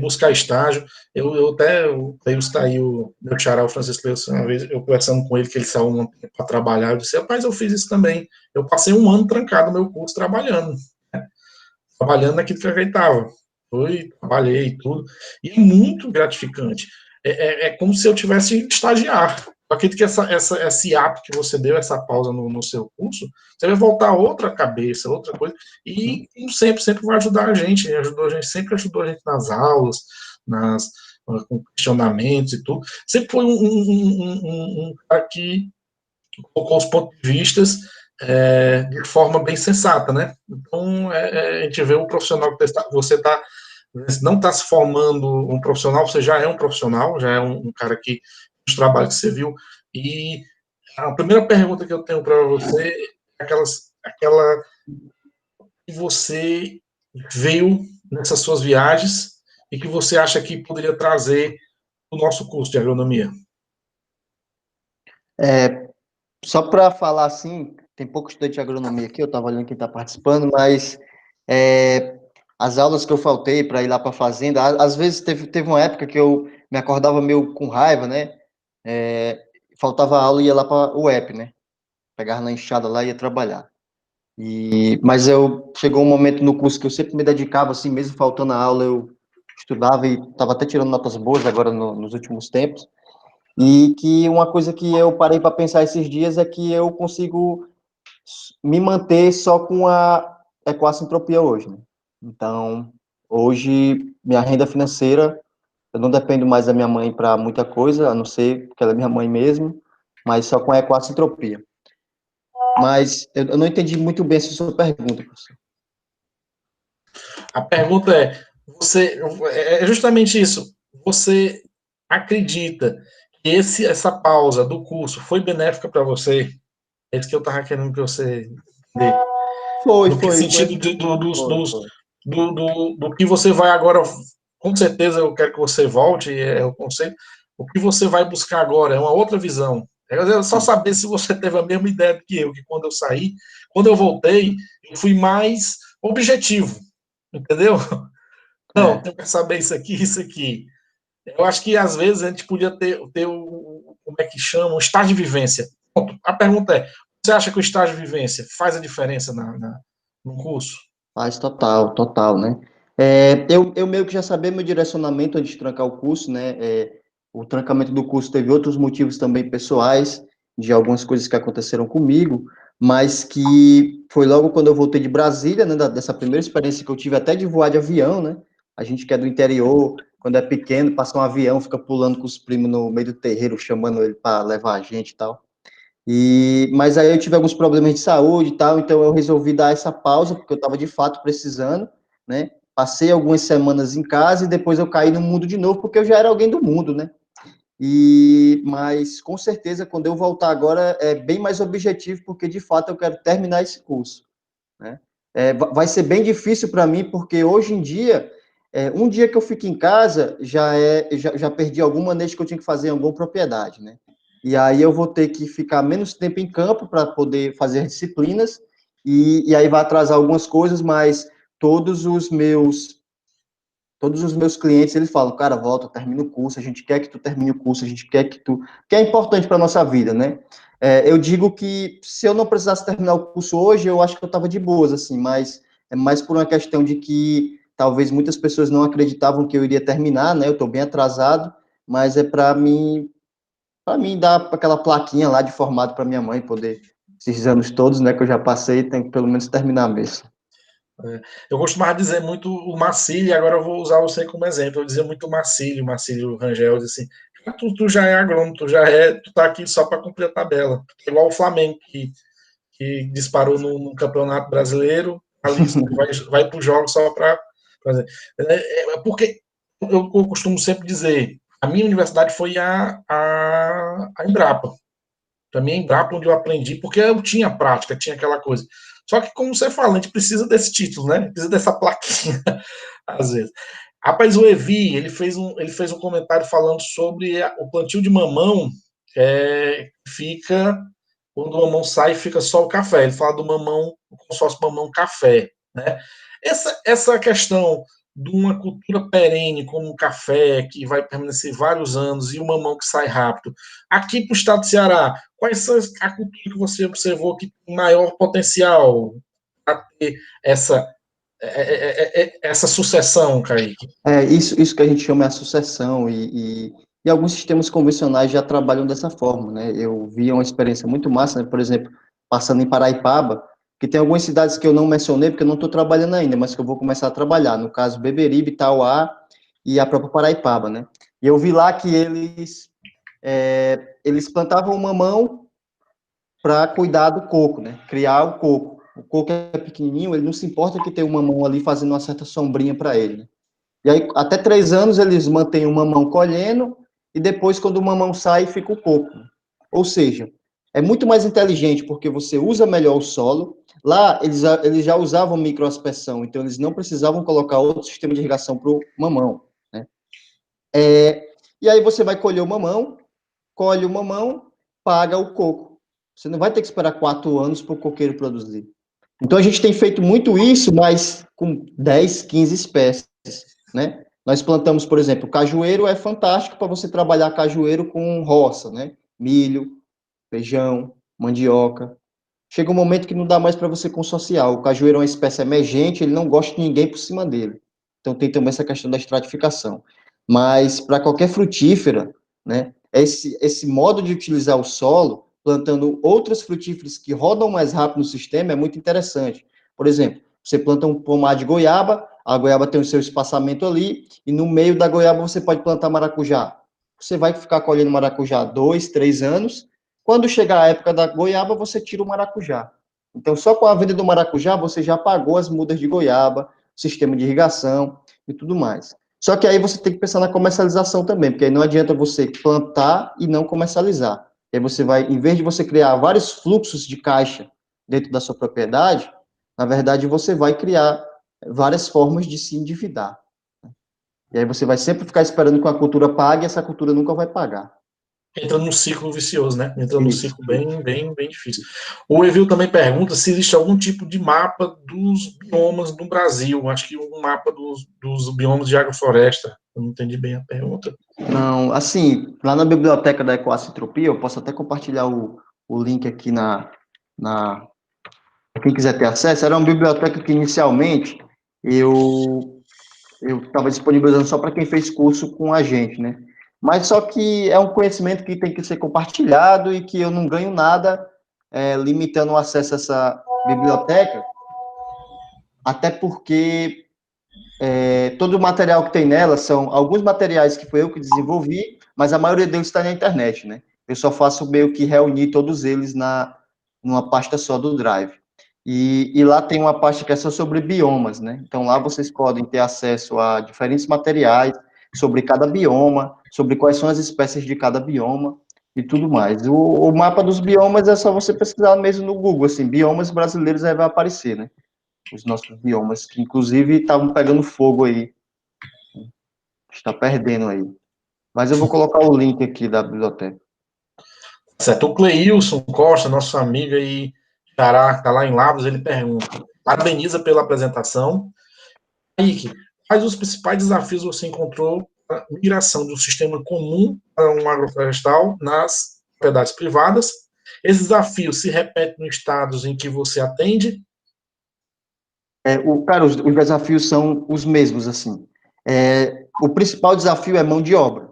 buscar estágio. Eu até, o Cleus está aí, o meu xará, o Francisco Cleus, uma vez eu conversando com ele, que ele saiu para trabalhar, eu disse, rapaz, eu fiz isso também. Eu passei um ano trancado no meu curso trabalhando, né? Trabalhando naquilo que eu acreditava. Fui, trabalhei tudo. E é muito gratificante. É como se eu tivesse estagiar. Eu acredito que esse ato que você deu, essa pausa no seu curso, você vai voltar outra cabeça, outra coisa, e sempre vai ajudar a gente, sempre ajudou a gente nas aulas, com questionamentos e tudo. Sempre foi um cara que colocou os pontos de vistas de forma bem sensata, né? Então, a gente vê o profissional que você não está se formando um profissional, você já é um profissional, já é um cara que os trabalhos que você viu. E a primeira pergunta que eu tenho para você é aquela que você veio nessas suas viagens e que você acha que poderia trazer o nosso curso de agronomia. Só para falar assim, tem pouco estudante de agronomia aqui, eu estava olhando quem está participando, mas as aulas que eu faltei para ir lá para a fazenda, às vezes teve uma época que eu me acordava meio com raiva, né? Faltava aula e ia lá para o EP, né? Pegava na enxada lá e ia trabalhar. Mas chegou um momento no curso que eu sempre me dedicava, assim, mesmo faltando a aula, eu estudava e estava até tirando notas boas agora nos últimos tempos. E que uma coisa que eu parei para pensar esses dias é que eu consigo me manter só com a equacentropia hoje, né? Então, hoje, minha renda financeira, eu não dependo mais da minha mãe para muita coisa, a não ser que ela é minha mãe mesmo, mas só com a equacentropia. Mas eu não entendi muito bem essa sua pergunta, professor. A pergunta é justamente isso. Você acredita que essa pausa do curso foi benéfica para você? É isso que eu estava querendo que você entender. No que sentido do que você vai agora, com certeza eu quero que você volte, é o conceito. O que você vai buscar agora é uma outra visão. É só saber se você teve a mesma ideia que eu, que quando eu saí, quando eu voltei, eu fui mais objetivo, entendeu? Não, tenho que saber isso aqui, isso aqui. Eu acho que às vezes a gente podia ter como é que chama, um estágio de vivência. Ponto. A pergunta é, você acha que o estágio de vivência faz a diferença no curso? Faz total, né? Eu meio que já sabia meu direcionamento antes de trancar o curso, né? O trancamento do curso teve outros motivos também pessoais, de algumas coisas que aconteceram comigo, mas que foi logo quando eu voltei de Brasília, né? Dessa primeira experiência que eu tive até de voar de avião, né? A gente que é do interior, quando é pequeno, passa um avião, fica pulando com os primos no meio do terreiro, chamando ele para levar a gente e tal. Mas aí eu tive alguns problemas de saúde e tal, então eu resolvi dar essa pausa, porque eu estava de fato precisando, né? Passei algumas semanas em casa e depois eu caí no mundo de novo, porque eu já era alguém do mundo, né? Mas com certeza, quando eu voltar agora, é bem mais objetivo, porque de fato eu quero terminar esse curso, né? Vai ser bem difícil para mim, porque hoje em dia, um dia que eu fico em casa, já perdi algum manejo que eu tinha que fazer em alguma propriedade, né? E aí eu vou ter que ficar menos tempo em campo para poder fazer disciplinas, e aí vai atrasar algumas coisas, mas todos os meus Todos os meus clientes, eles falam, cara, volta, termina o curso, a gente quer que tu termine o curso, a gente quer que tu... Que é importante para nossa vida, né? Eu digo que se eu não precisasse terminar o curso hoje, eu acho que eu estava de boas, assim, mas é mais por uma questão de que talvez muitas pessoas não acreditavam que eu iria terminar, né? Eu estou bem atrasado, mas é para mim dar aquela plaquinha lá de formado para minha mãe poder, esses anos todos, né, que eu já passei, tem que pelo menos terminar mesmo. Eu costumava dizer muito o Marcílio, e agora eu vou usar você como exemplo. Eu dizia muito Marcílio Rangel, assim, tu já é agrônomo, tu tá aqui só para cumprir a tabela. Igual o Flamengo, que disparou no Campeonato Brasileiro, ali vai para os jogos só para fazer. Porque eu costumo sempre dizer, a minha universidade foi a Embrapa. Para mim, a Embrapa, onde eu aprendi, porque eu tinha prática, tinha aquela coisa. Só que, como você fala, a gente precisa desse título, né? Precisa dessa plaquinha, às vezes. Rapaz, o Evi, ele fez um comentário falando sobre o plantio de mamão, fica, quando o mamão sai, fica só o café. Ele fala do mamão, o consórcio mamão café, né? Essa questão de uma cultura perene como o café, que vai permanecer vários anos, e o mamão que sai rápido. Aqui para o estado do Ceará, quais são a cultura que você observou que tem maior potencial para ter essa sucessão, Kaique? Isso que a gente chama de sucessão, e alguns sistemas convencionais já trabalham dessa forma, né? Eu vi uma experiência muito massa, né? Por exemplo, passando em Paraipaba, que tem algumas cidades que eu não mencionei, porque eu não estou trabalhando ainda, mas que eu vou começar a trabalhar, no caso, Beberibe, Itauá e a própria Paraipaba, né? E eu vi lá que eles plantavam mamão para cuidar do coco, né? Criar o coco. O coco é pequenininho, ele não se importa que tem um mamão ali fazendo uma certa sombrinha para ele, né? E aí, até 3 anos, eles mantêm o mamão colhendo, e depois, quando o mamão sai, fica o coco. Ou seja, é muito mais inteligente, porque você usa melhor o solo. Lá, eles já usavam microaspersão, então eles não precisavam colocar outro sistema de irrigação para o mamão, né? E aí você vai colher o mamão, colhe o mamão, paga o coco. Você não vai ter que esperar 4 anos para o coqueiro produzir. Então, a gente tem feito muito isso, mas com 10, 15 espécies, né? Nós plantamos, por exemplo, cajueiro é fantástico para você trabalhar cajueiro com roça, né? Milho, feijão, mandioca. Chega um momento que não dá mais para você consorciar. O cajueiro é uma espécie emergente, ele não gosta de ninguém por cima dele. Então tem também essa questão da estratificação. Mas para qualquer frutífera, né, esse modo de utilizar o solo, plantando outras frutíferas que rodam mais rápido no sistema, é muito interessante. Por exemplo, você planta um pomar de goiaba, a goiaba tem o seu espaçamento ali, e no meio da goiaba você pode plantar maracujá. Você vai ficar colhendo maracujá 2, 3 anos. Quando chegar a época da goiaba, você tira o maracujá. Então, só com a venda do maracujá, você já pagou as mudas de goiaba, sistema de irrigação e tudo mais. Só que aí você tem que pensar na comercialização também, porque aí não adianta você plantar e não comercializar. E aí você vai, em vez de você criar vários fluxos de caixa dentro da sua propriedade, na verdade você vai criar várias formas de se endividar. E aí você vai sempre ficar esperando que a cultura pague e essa cultura nunca vai pagar. Entra num ciclo vicioso, né? Entra num Isso. ciclo bem, bem, bem difícil. O Evil também pergunta se existe algum tipo de mapa dos biomas no Brasil. Acho que um mapa dos biomas de agrofloresta. Eu não entendi bem a pergunta. Não, assim, lá na biblioteca da Ecoacitropia, eu posso até compartilhar o link aqui na quem quiser ter acesso. Era uma biblioteca que inicialmente eu estava disponibilizando só para quem fez curso com a gente, né? Mas só que é um conhecimento que tem que ser compartilhado e que eu não ganho nada limitando o acesso a essa biblioteca, até porque todo o material que tem nela são alguns materiais que foi eu que desenvolvi, mas a maioria deles está na internet, né? Eu só faço meio que reunir todos eles numa pasta só do Drive. E lá tem uma pasta que é só sobre biomas, né? Então lá vocês podem ter acesso a diferentes materiais sobre cada bioma, sobre quais são as espécies de cada bioma e tudo mais. O mapa dos biomas é só você pesquisar mesmo no Google, assim, biomas brasileiros aí vai aparecer, né? Os nossos biomas, que inclusive estavam pegando fogo aí, está perdendo aí. Mas eu vou colocar o link aqui da biblioteca. Certo. O Cleilson Costa, nosso amigo aí, Xará, que está lá em Lavras, ele pergunta: parabeniza pela apresentação. Kaique, quais os principais desafios você encontrou na migração de um sistema comum para um agroflorestal nas propriedades privadas? Esses desafios se repetem nos estados em que você atende? Cara, os desafios são os mesmos, assim. O principal desafio é mão de obra,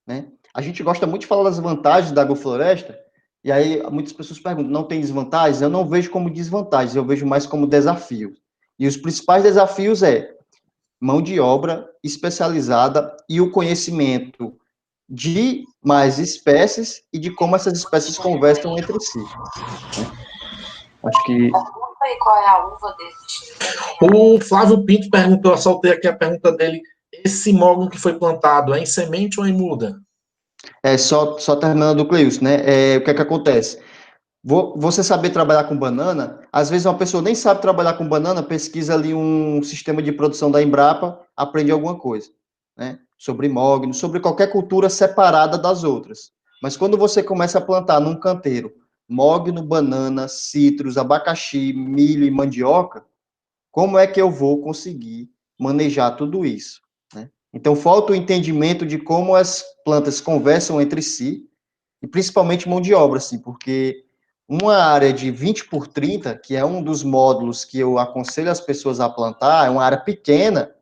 né? A gente gosta muito de falar das vantagens da agrofloresta, e aí muitas pessoas perguntam, não tem desvantagens? Eu não vejo como desvantagens, eu vejo mais como desafio. E os principais desafios mão de obra especializada e o conhecimento de mais espécies e de como essas espécies conversam entre si, né? Acho que... Qual é a uva desse? O Flávio Pinto perguntou, eu soltei aqui a pergunta dele, esse mogno que foi plantado é em semente ou em muda? Só terminando o Cleilson, né? O que é que acontece? Você saber trabalhar com banana, às vezes uma pessoa nem sabe trabalhar com banana, pesquisa ali um sistema de produção da Embrapa, aprende alguma coisa, né? Sobre mogno, sobre qualquer cultura separada das outras. Mas quando você começa a plantar num canteiro mogno, banana, citros, abacaxi, milho e mandioca, como é que eu vou conseguir manejar tudo isso, né? Então, falta o entendimento de como as plantas conversam entre si, e principalmente mão de obra, assim, porque uma área de 20 por 30, que é um dos módulos que eu aconselho as pessoas a plantar, é uma área pequena,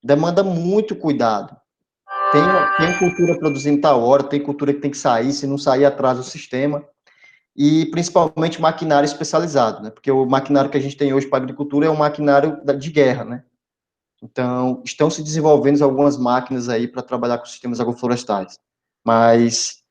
demanda muito cuidado. Tem cultura produzindo tal hora, tem cultura que tem que sair, se não sair, atrasa o sistema, e principalmente maquinário especializado, né? Porque o maquinário que a gente tem hoje para agricultura é um maquinário de guerra, né? Então, estão se desenvolvendo algumas máquinas aí para trabalhar com sistemas agroflorestais, mas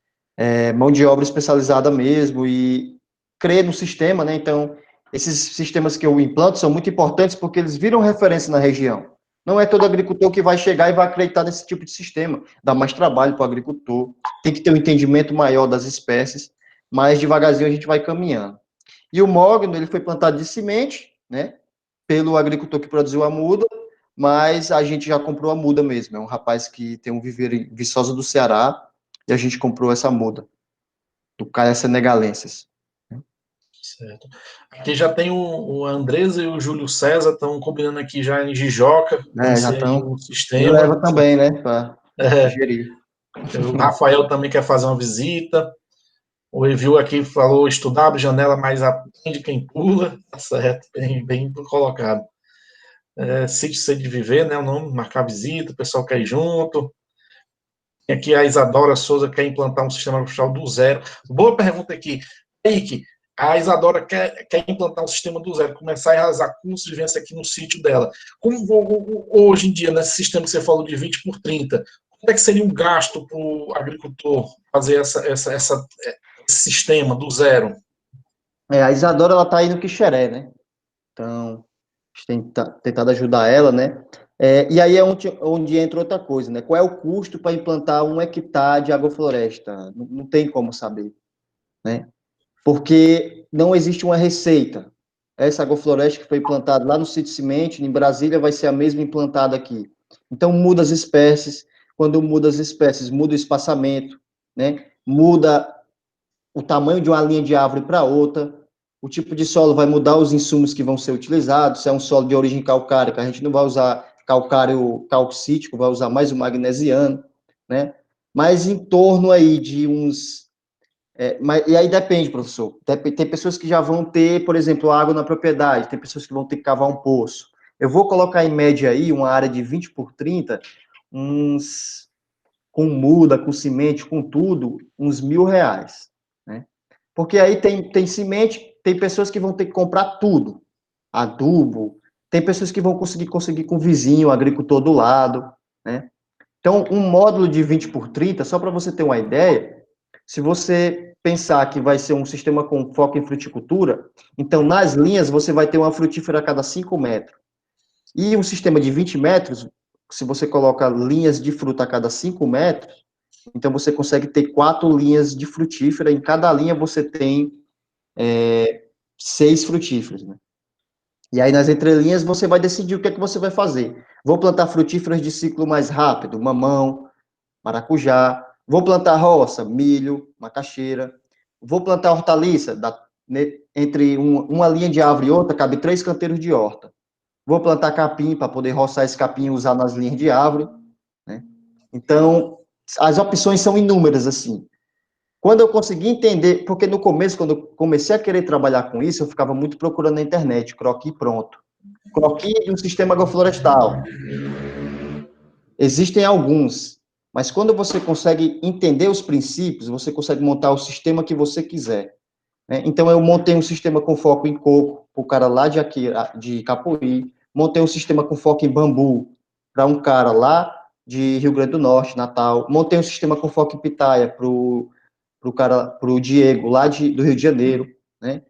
mão de obra especializada mesmo e crer no sistema, né? Então, esses sistemas que eu implanto são muito importantes porque eles viram referência na região. Não é todo agricultor que vai chegar e vai acreditar nesse tipo de sistema. Dá mais trabalho para o agricultor, tem que ter um entendimento maior das espécies, mas devagarzinho a gente vai caminhando. E o mogno, ele foi plantado de semente, né? Pelo agricultor que produziu a muda, mas a gente já comprou a muda mesmo. É um rapaz que tem um viveiro em Viçosa do Ceará, e a gente comprou essa muda, do Caia Senegalenses. Certo. Aqui já tem o Andresa e o Júlio César, estão combinando aqui já em Jijoca, Já conhecer aí estão. o Me sistema. leva também, né, para É, gerir. o Rafael também quer fazer uma visita. O review aqui falou estudar, abre janela, mas aprende quem pula. Tá certo, bem colocado. Sítio Sede de Viver, né? O nome, marcar visita, o pessoal quer ir junto. Tem aqui a Isadora Souza quer implantar um sistema agricultural do zero. Boa pergunta aqui. Henrique, a Isadora quer implantar um sistema do zero, começar a realizar cursos de vivência aqui no sítio dela. Como hoje em dia, nesse sistema que você falou de 20 por 30, quanto é que seria um gasto para o agricultor fazer esse sistema do zero? A Isadora, ela tá aí no Quixeré, né? Então, a gente tem tentado ajudar ela, né? E aí é onde entra outra coisa, né? Qual é o custo para implantar 1 hectare de agrofloresta? Não tem como saber, né? Porque não existe uma receita. Essa agrofloresta que foi implantada lá no sítio Semente, em Brasília, vai ser a mesma implantada aqui. Então, muda as espécies. Quando muda as espécies, muda o espaçamento, né? Muda o tamanho de uma linha de árvore para outra. O tipo de solo vai mudar os insumos que vão ser utilizados. Se é um solo de origem calcárica, a gente não vai usar calcário calcítico, vai usar mais o magnesiano, né? Mas em torno aí de uns e aí depende, professor. Tem pessoas que já vão ter, por exemplo, água na propriedade, tem pessoas que vão ter que cavar um poço. Eu vou colocar em média aí uma área de 20 por 30, uns, com muda, com semente, com tudo, uns R$ 1.000, né? Porque aí tem semente, tem pessoas que vão ter que comprar tudo, adubo, tem pessoas que vão conseguir com o vizinho, o agricultor do lado, né? Então, um módulo de 20 por 30, só para você ter uma ideia, se você pensar que vai ser um sistema com foco em fruticultura, então nas linhas você vai ter uma frutífera a cada 5 metros. E um sistema de 20 metros, se você coloca linhas de fruta a cada 5 metros, então você consegue ter 4 linhas de frutífera, em cada linha você tem 6 frutíferas, né? E aí nas entrelinhas você vai decidir o que é que você vai fazer. Vou plantar frutíferas de ciclo mais rápido, mamão, maracujá. Vou plantar roça, milho, macaxeira. Vou plantar hortaliça, entre uma linha de árvore e outra, cabe 3 canteiros de horta. Vou plantar capim para poder roçar esse capim e usar nas linhas de árvore, né? Então, as opções são inúmeras, assim. Quando eu consegui entender, porque no começo, quando eu comecei a querer trabalhar com isso, eu ficava muito procurando na internet, croquis pronto. Croquis de um sistema agroflorestal. Existem alguns, mas quando você consegue entender os princípios, você consegue montar o sistema que você quiser, né? Então, eu montei um sistema com foco em coco, para o cara lá de Capuí, montei um sistema com foco em bambu, para um cara lá de Rio Grande do Norte, Natal, montei um sistema com foco em pitaia, para o Diego, lá do Rio de Janeiro, né?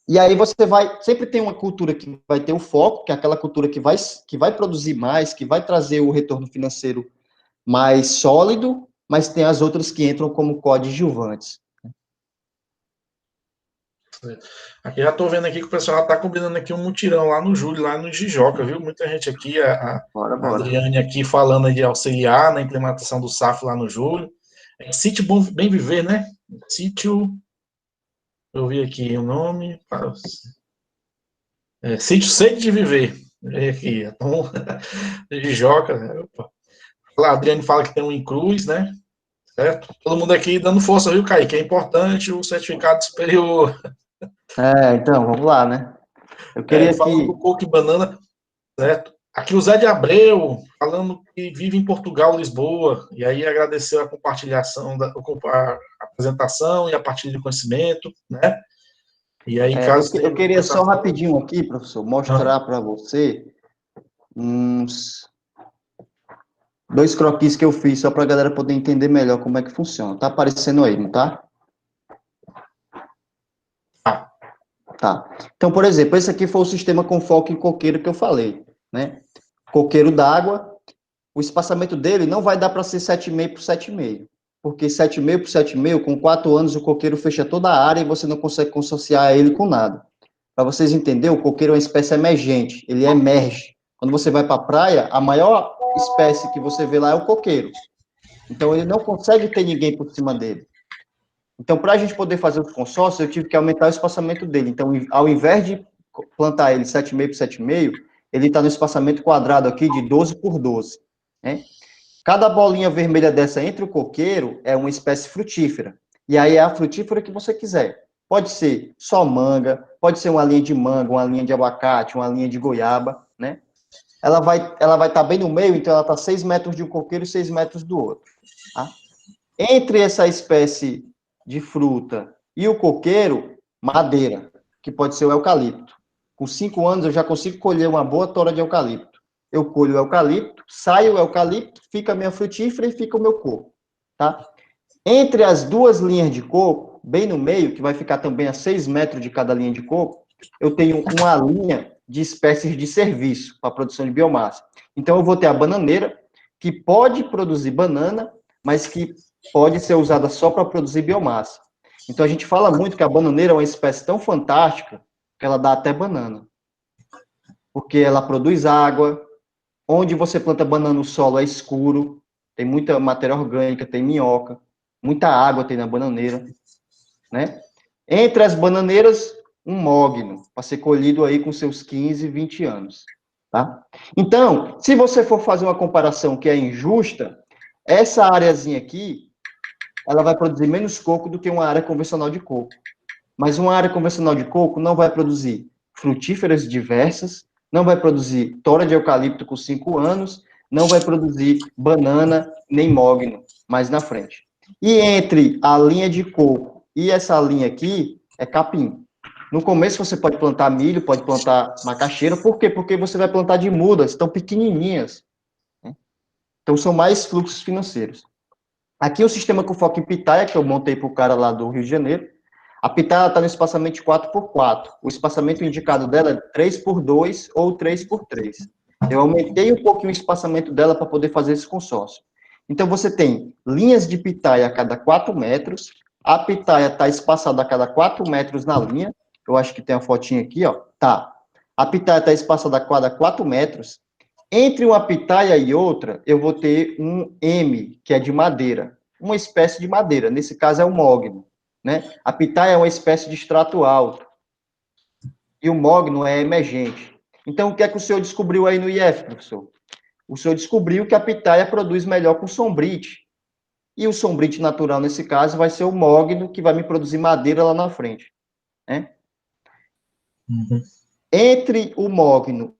E aí você vai, sempre tem uma cultura que vai ter o foco, que é aquela cultura que vai produzir mais, que vai trazer o retorno financeiro mais sólido, mas tem as outras que entram como coadjuvantes. Aqui já estou vendo aqui que o pessoal está combinando aqui um mutirão lá no Júlio, lá no Jijoca, viu? Muita gente aqui, Bora, a bora. Adriane aqui falando de auxiliar na implementação do SAF lá no Júlio. É Sítio Bem Viver, né? Sítio, eu vi aqui o nome, Sítio Sede de Viver. Aqui, então, Jijoca, né? Opa. A Adriane fala que tem um em Cruz, né? Certo? Todo mundo aqui dando força, viu, Kaique? É importante o certificado superior. Então, vamos lá, né? Eu queria Falando do que... coco e banana, certo? Aqui o Zé de Abreu, falando que vive em Portugal, Lisboa, e aí agradeceu a compartilhação, a apresentação e a partilha de conhecimento, né? E aí, caso tenha eu queria só documentação... rapidinho aqui, professor, mostrar para você uns dois croquis que eu fiz, só para a galera poder entender melhor como é que funciona. Tá aparecendo aí, não tá? Ah, Tá. Então, por exemplo, esse aqui foi o sistema com foco em coqueiro que eu falei, né? Coqueiro d'água, o espaçamento dele não vai dar para ser 7,5 por 7,5, porque 7,5 por 7,5, com 4 anos, o coqueiro fecha toda a área e você não consegue consociar ele com nada. Para vocês entenderem, o coqueiro é uma espécie emergente, ele emerge. Quando você vai para a praia, a maior espécie que você vê lá é o coqueiro. Então, ele não consegue ter ninguém por cima dele. Então, para a gente poder fazer os consórcios, eu tive que aumentar o espaçamento dele. Então, ao invés de plantar ele 7,5 por 7,5, ele está no espaçamento quadrado aqui de 12 por 12, né? Cada bolinha vermelha dessa entre o coqueiro é uma espécie frutífera. E aí é a frutífera que você quiser. Pode ser só manga, pode ser uma linha de manga, uma linha de abacate, uma linha de goiaba, né? Ela vai estar bem no meio, então ela está 6 metros de um coqueiro e 6 metros do outro. Tá? Entre essa espécie de fruta e o coqueiro, madeira, que pode ser o eucalipto. Com 5 anos eu já consigo colher uma boa tora de eucalipto. Eu colho o eucalipto, sai o eucalipto, fica a minha frutífera e fica o meu coco. Tá? Entre as duas linhas de coco, bem no meio, que vai ficar também a 6 metros de cada linha de coco, eu tenho uma linha de espécies de serviço para a produção de biomassa. Então, eu vou ter a bananeira, que pode produzir banana, mas que pode ser usada só para produzir biomassa. Então, a gente fala muito que a bananeira é uma espécie tão fantástica que ela dá até banana. Porque ela produz água, onde você planta banana no solo é escuro, tem muita matéria orgânica, tem minhoca, muita água tem na bananeira, né? Entre as bananeiras, um mogno, para ser colhido aí com seus 15, 20 anos, tá? Então, se você for fazer uma comparação que é injusta, essa areazinha aqui, ela vai produzir menos coco do que uma área convencional de coco. Mas uma área convencional de coco não vai produzir frutíferas diversas, não vai produzir tora de eucalipto com 5 anos, não vai produzir banana nem mogno mais na frente. E entre a linha de coco e essa linha aqui, é capim. No começo você pode plantar milho, pode plantar macaxeira, por quê? Porque você vai plantar de mudas, estão pequenininhas, né? Então são mais fluxos financeiros. Aqui o sistema com foco em pitaia, que eu montei para o cara lá do Rio de Janeiro, a pitaia está no espaçamento de 4x4. O espaçamento indicado dela é 3x2 ou 3x3. Eu aumentei um pouquinho o espaçamento dela para poder fazer esse consórcio. Então, você tem linhas de pitaia a cada 4 metros, a pitaia está espaçada a cada 4 metros na linha, eu acho que tem a fotinha aqui, ó, tá. A pitaia está espaçada a cada 4 metros, entre uma pitaia e outra, eu vou ter um M, que é de madeira, uma espécie de madeira, nesse caso é o mogno, né? A pitaia é uma espécie de extrato alto, e o mogno é emergente. Então, o que é que o senhor descobriu aí no IF, professor? O senhor descobriu que a pitaia produz melhor com sombrite. E o sombrite natural, nesse caso, vai ser o mogno, que vai me produzir madeira lá na frente. Né? Uhum. Entre o mogno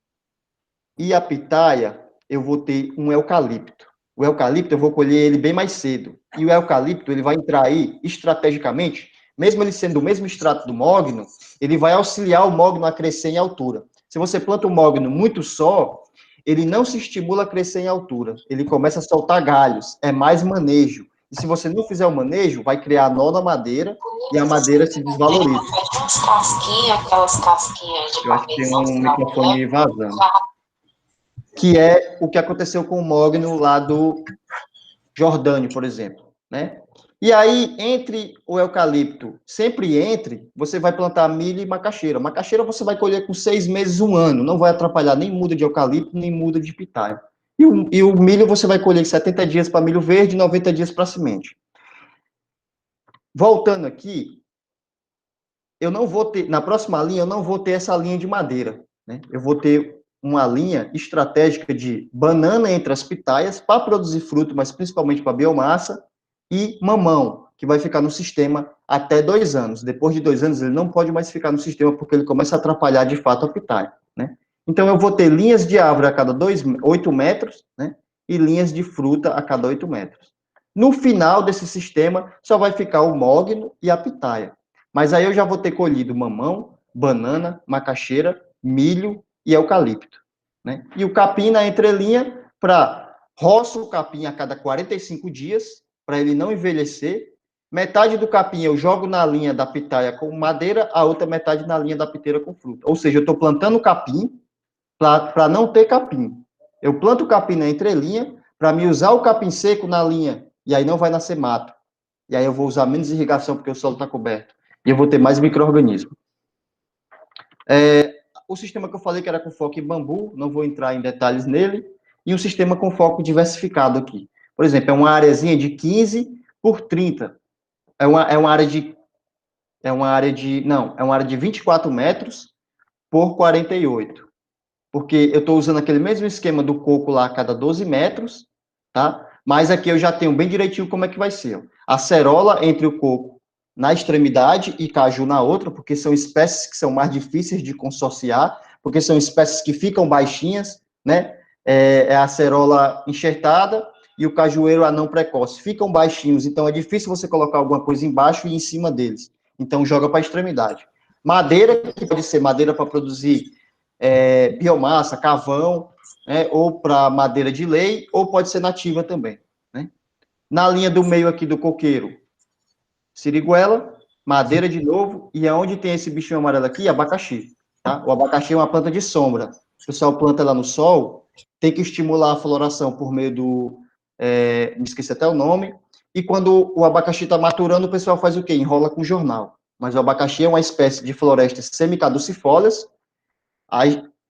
e a pitaia, eu vou ter um eucalipto. O eucalipto, eu vou colher ele bem mais cedo. E o eucalipto, ele vai entrar aí, estrategicamente, mesmo ele sendo o mesmo extrato do mogno, ele vai auxiliar o mogno a crescer em altura. Se você planta o mogno muito só, ele não se estimula a crescer em altura. Ele começa a soltar galhos, é mais manejo. E se você não fizer o manejo, vai criar nó na madeira e a madeira se desvaloriza. Aquelas casquinhas de Eu acho que tem parmesão, um microfone vazando. Que é o que aconteceu com o mogno lá do Jordânio, por exemplo, né? E aí, entre o eucalipto, sempre entre, você vai plantar milho e macaxeira. Macaxeira você vai colher com 6 meses, 1 ano. Não vai atrapalhar nem muda de eucalipto, nem muda de pitaia. E o milho você vai colher 70 dias para milho verde, 90 dias para semente. Voltando aqui, eu não vou ter, na próxima linha, eu não vou ter essa linha de madeira, né? Eu vou ter uma linha estratégica de banana entre as pitaias para produzir fruto, mas principalmente para biomassa, e mamão, que vai ficar no sistema até 2 anos. Depois de 2 anos, ele não pode mais ficar no sistema porque ele começa a atrapalhar de fato a pitaia, né? Então, eu vou ter linhas de árvore a cada 8 metros, né? E linhas de fruta a cada 8 metros. No final desse sistema, só vai ficar o mogno e a pitaia. Mas aí eu já vou ter colhido mamão, banana, macaxeira, milho e eucalipto, né? E o capim na entrelinha, para roço o capim a cada 45 dias, para ele não envelhecer. Metade do capim eu jogo na linha da pitaia com madeira, a outra metade na linha da piteira com fruta. Ou seja, eu estou plantando capim para não ter capim. Eu planto o capim na entrelinha para me usar o capim seco na linha, e aí não vai nascer mato. E aí eu vou usar menos irrigação porque o solo está coberto. E eu vou ter mais micro-organismo. O sistema que eu falei que era com foco em bambu, não vou entrar em detalhes nele, e um sistema com foco diversificado aqui. Por exemplo, é uma areazinha de 15 por 30. É uma área de 24 metros por 48. Porque eu estou usando aquele mesmo esquema do coco lá a cada 12 metros, tá? Mas aqui eu já tenho bem direitinho como é que vai ser. A acerola entre o coco na extremidade e caju na outra, porque são espécies que são mais difíceis de consorciar, porque são espécies que ficam baixinhas, né? É a acerola enxertada e o cajueiro anão precoce. Ficam baixinhos, então é difícil você colocar alguma coisa embaixo e em cima deles. Então joga para a extremidade. Madeira, que pode ser madeira para produzir biomassa, carvão, né, ou para madeira de lei, ou pode ser nativa também. Né? Na linha do meio aqui do coqueiro, siriguela, madeira de novo, e aonde tem esse bichinho amarelo aqui, abacaxi. Tá? O abacaxi é uma planta de sombra. O pessoal planta lá no sol, tem que estimular a floração por meio do... me esqueci até o nome. E quando o abacaxi está maturando, o pessoal faz o quê? Enrola com jornal. Mas o abacaxi é uma espécie de florestas semicaducifólias.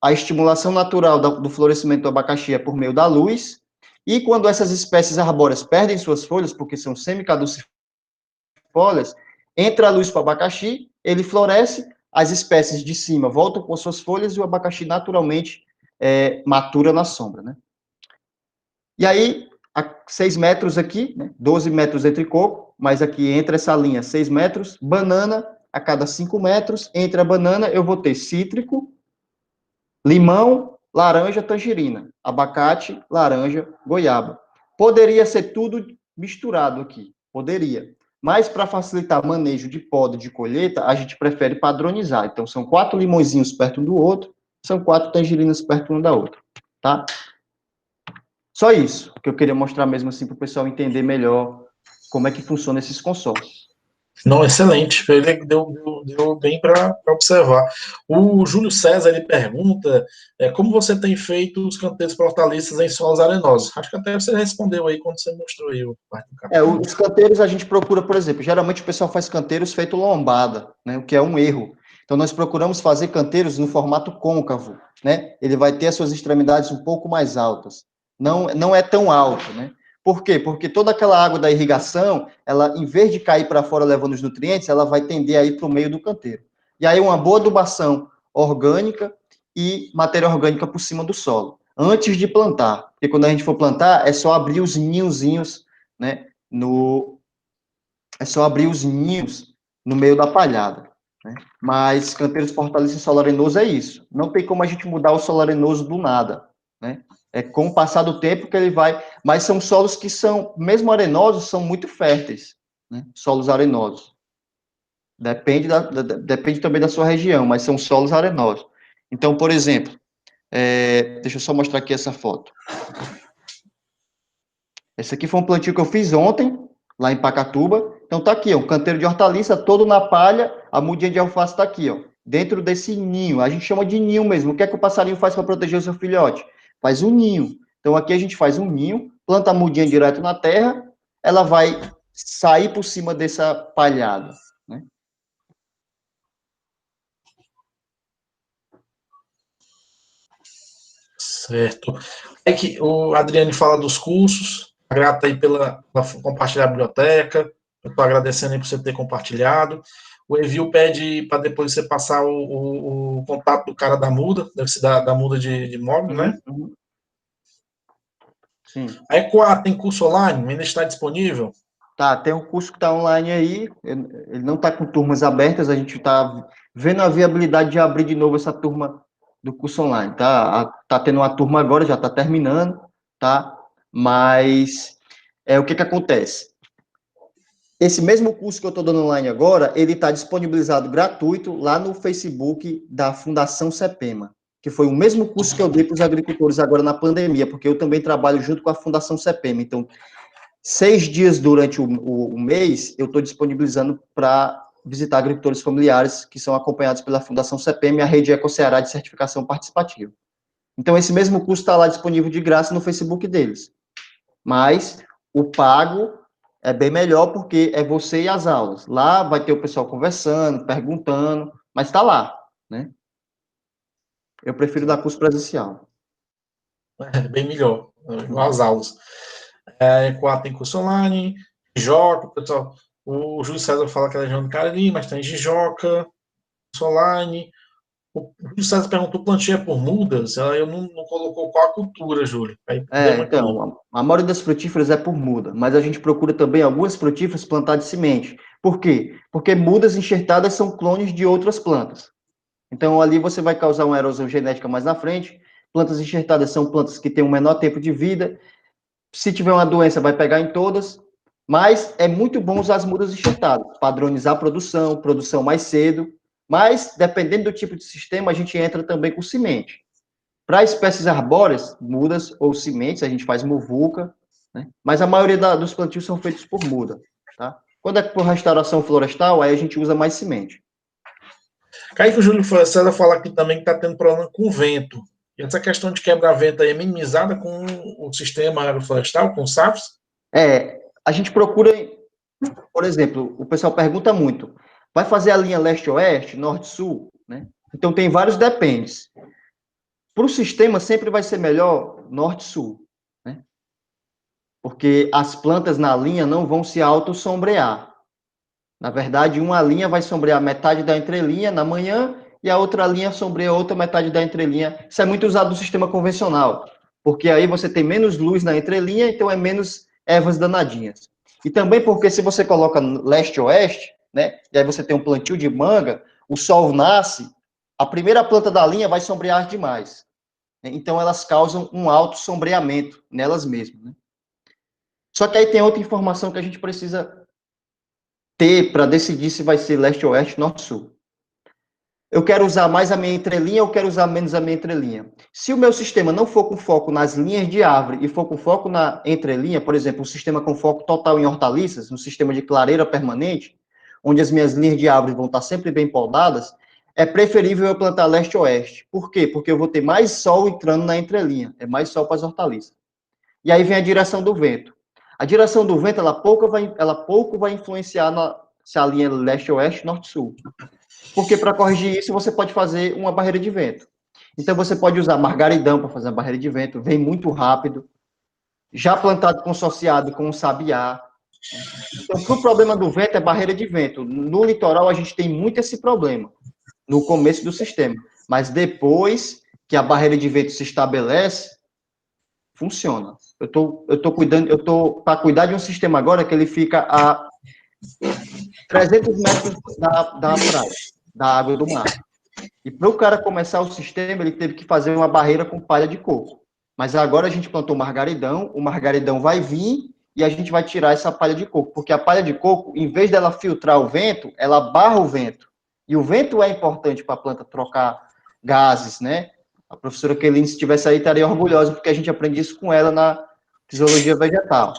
A estimulação natural do florescimento do abacaxi é por meio da luz, e quando essas espécies arbóreas perdem suas folhas, porque são semicaducifólias, entra a luz para o abacaxi, ele floresce, as espécies de cima voltam com suas folhas e o abacaxi naturalmente matura na sombra, né? E aí, a 6 metros aqui, né, 12 metros entre coco, mas aqui entre essa linha 6 metros, banana a cada 5 metros, entre a banana eu vou ter cítrico, limão, laranja, tangerina, abacate, laranja, goiaba. Poderia ser tudo misturado aqui, poderia. Mas para facilitar manejo de poda de colheita, a gente prefere padronizar. Então, são 4 limõezinhos perto um do outro, são 4 tangerinas perto uma da outra, tá? Só isso que eu queria mostrar mesmo assim para o pessoal entender melhor como é que funciona esses consórcios. Não, excelente. Ele deu bem para observar. O Júlio César ele pergunta como você tem feito os canteiros para hortaliças em solos arenosos. Acho que até você respondeu aí quando você mostrou aí o parte do capim. Os canteiros a gente procura, por exemplo, geralmente o pessoal faz canteiros feito lombada, né, o que é um erro. Então, nós procuramos fazer canteiros no formato côncavo, né? Ele vai ter as suas extremidades um pouco mais altas. Não é tão alto, né? Por quê? Porque toda aquela água da irrigação, ela, em vez de cair para fora levando os nutrientes, ela vai tender a ir para o meio do canteiro. E aí, uma boa adubação orgânica e matéria orgânica por cima do solo, antes de plantar. Porque quando a gente for plantar, é só abrir os ninhozinhos, né, é só abrir os ninhos no meio da palhada, né? Mas canteiros por hortaliça e solo arenoso é isso. Não tem como a gente mudar o solo arenoso do nada, né? É com o passar do tempo que ele vai... Mas são solos que são, mesmo arenosos, são muito férteis, né? Solos arenosos. Depende também da sua região, mas são solos arenosos. Então, por exemplo, deixa eu só mostrar aqui essa foto. Esse aqui foi um plantio que eu fiz ontem, lá em Pacatuba. Então tá aqui, ó, um canteiro de hortaliça todo na palha, a mudinha de alface tá aqui, ó, dentro desse ninho. A gente chama de ninho mesmo. O que é que o passarinho faz para proteger o seu filhote? Faz um ninho. Então aqui a gente faz um ninho, planta a mudinha direto na terra, ela vai sair por cima dessa palhada, né? Certo. É que o Adriane fala dos cursos, grata aí pela compartilhar a biblioteca, eu estou agradecendo aí por você ter compartilhado. O Evil pede para depois você passar o contato do cara da muda, deve ser da muda de móvel, né? Sim. A Ecoar tem curso online, ainda está disponível? Tá, tem um curso que está online aí, ele não está com turmas abertas, a gente está vendo a viabilidade de abrir de novo essa turma do curso online, tá? Tá tendo uma turma agora, já está terminando, tá? Mas o que acontece? Esse mesmo curso que eu estou dando online agora, ele está disponibilizado gratuito lá no Facebook da Fundação CEPEMA, que foi o mesmo curso que eu dei para os agricultores agora na pandemia, porque eu também trabalho junto com a Fundação CEPEMA, então 6 dias durante o mês, eu estou disponibilizando para visitar agricultores familiares que são acompanhados pela Fundação CEPEM e a Rede Eco Ceará de Certificação Participativa. Então, esse mesmo curso está lá disponível de graça no Facebook deles. Mas o pago é bem melhor porque é você e as aulas. Lá vai ter o pessoal conversando, perguntando, mas está lá, né? Eu prefiro dar curso presencial. É bem melhor, igual as aulas. A Ecoar tem curso online, Jijoca, pessoal. O Júlio César fala que é região do Cariri, mas tem Jijoca, curso online. O Júlio César perguntou: plantio é por mudas? Eu não colocou qual a cultura, Júlio. Aí, então, a maioria das frutíferas é por muda, mas a gente procura também algumas frutíferas plantar de semente. Por quê? Porque mudas enxertadas são clones de outras plantas. Então, ali você vai causar uma erosão genética mais na frente. Plantas enxertadas são plantas que têm um menor tempo de vida. Se tiver uma doença, vai pegar em todas. Mas é muito bom usar as mudas enxertadas, padronizar a produção mais cedo. Mas, dependendo do tipo de sistema, a gente entra também com semente. Para espécies arbóreas, mudas ou sementes, a gente faz muvuca, né? Mas a maioria dos plantios são feitos por muda, tá? Quando é por restauração florestal, aí a gente usa mais semente. Kaique, o Júlio César fala aqui também que está tendo problema com o vento. E essa questão de quebra-vento aí é minimizada com o sistema agroflorestal, com o SAFs? A gente procura, por exemplo, o pessoal pergunta muito, vai fazer a linha leste-oeste, norte-sul, né? Então tem vários dependes. Para o sistema sempre vai ser melhor norte-sul, né? Porque as plantas na linha não vão se autossombrear. Na verdade, uma linha vai sombrear metade da entrelinha na manhã e a outra linha sombreia outra metade da entrelinha. Isso é muito usado no sistema convencional, porque aí você tem menos luz na entrelinha, então é menos ervas danadinhas. E também porque se você coloca leste-oeste, né, e aí você tem um plantio de manga, o sol nasce, a primeira planta da linha vai sombrear demais. Então elas causam um alto sombreamento nelas mesmas, né? Só que aí tem outra informação que a gente precisa ter para decidir se vai ser leste-oeste, norte-sul. Eu quero usar mais a minha entrelinha ou quero usar menos a minha entrelinha? Se o meu sistema não for com foco nas linhas de árvore e for com foco na entrelinha, por exemplo, um sistema com foco total em hortaliças, um sistema de clareira permanente, onde as minhas linhas de árvore vão estar sempre bem podadas, é preferível eu plantar leste-oeste. Por quê? Porque eu vou ter mais sol entrando na entrelinha, é mais sol para as hortaliças. E aí vem a direção do vento. A direção do vento, ela pouco vai influenciar se a linha é leste-oeste, norte-sul. Porque para corrigir isso, você pode fazer uma barreira de vento. Então, você pode usar margaridão para fazer a barreira de vento, vem muito rápido, já plantado consorciado com o sabiá. Então, para o problema do vento, é barreira de vento. No litoral, a gente tem muito esse problema, no começo do sistema. Mas depois que a barreira de vento se estabelece, funciona. Eu tô cuidando, para cuidar de um sistema agora que ele fica a 300 metros da praia, da água do mar. E para o cara começar o sistema, ele teve que fazer uma barreira com palha de coco. Mas agora a gente plantou o margaridão vai vir e a gente vai tirar essa palha de coco, porque a palha de coco, em vez dela filtrar o vento, ela barra o vento. E o vento é importante para a planta trocar gases, né? A professora Keline, se estivesse aí, estaria orgulhosa, porque a gente aprende isso com ela na fisiologia vegetal.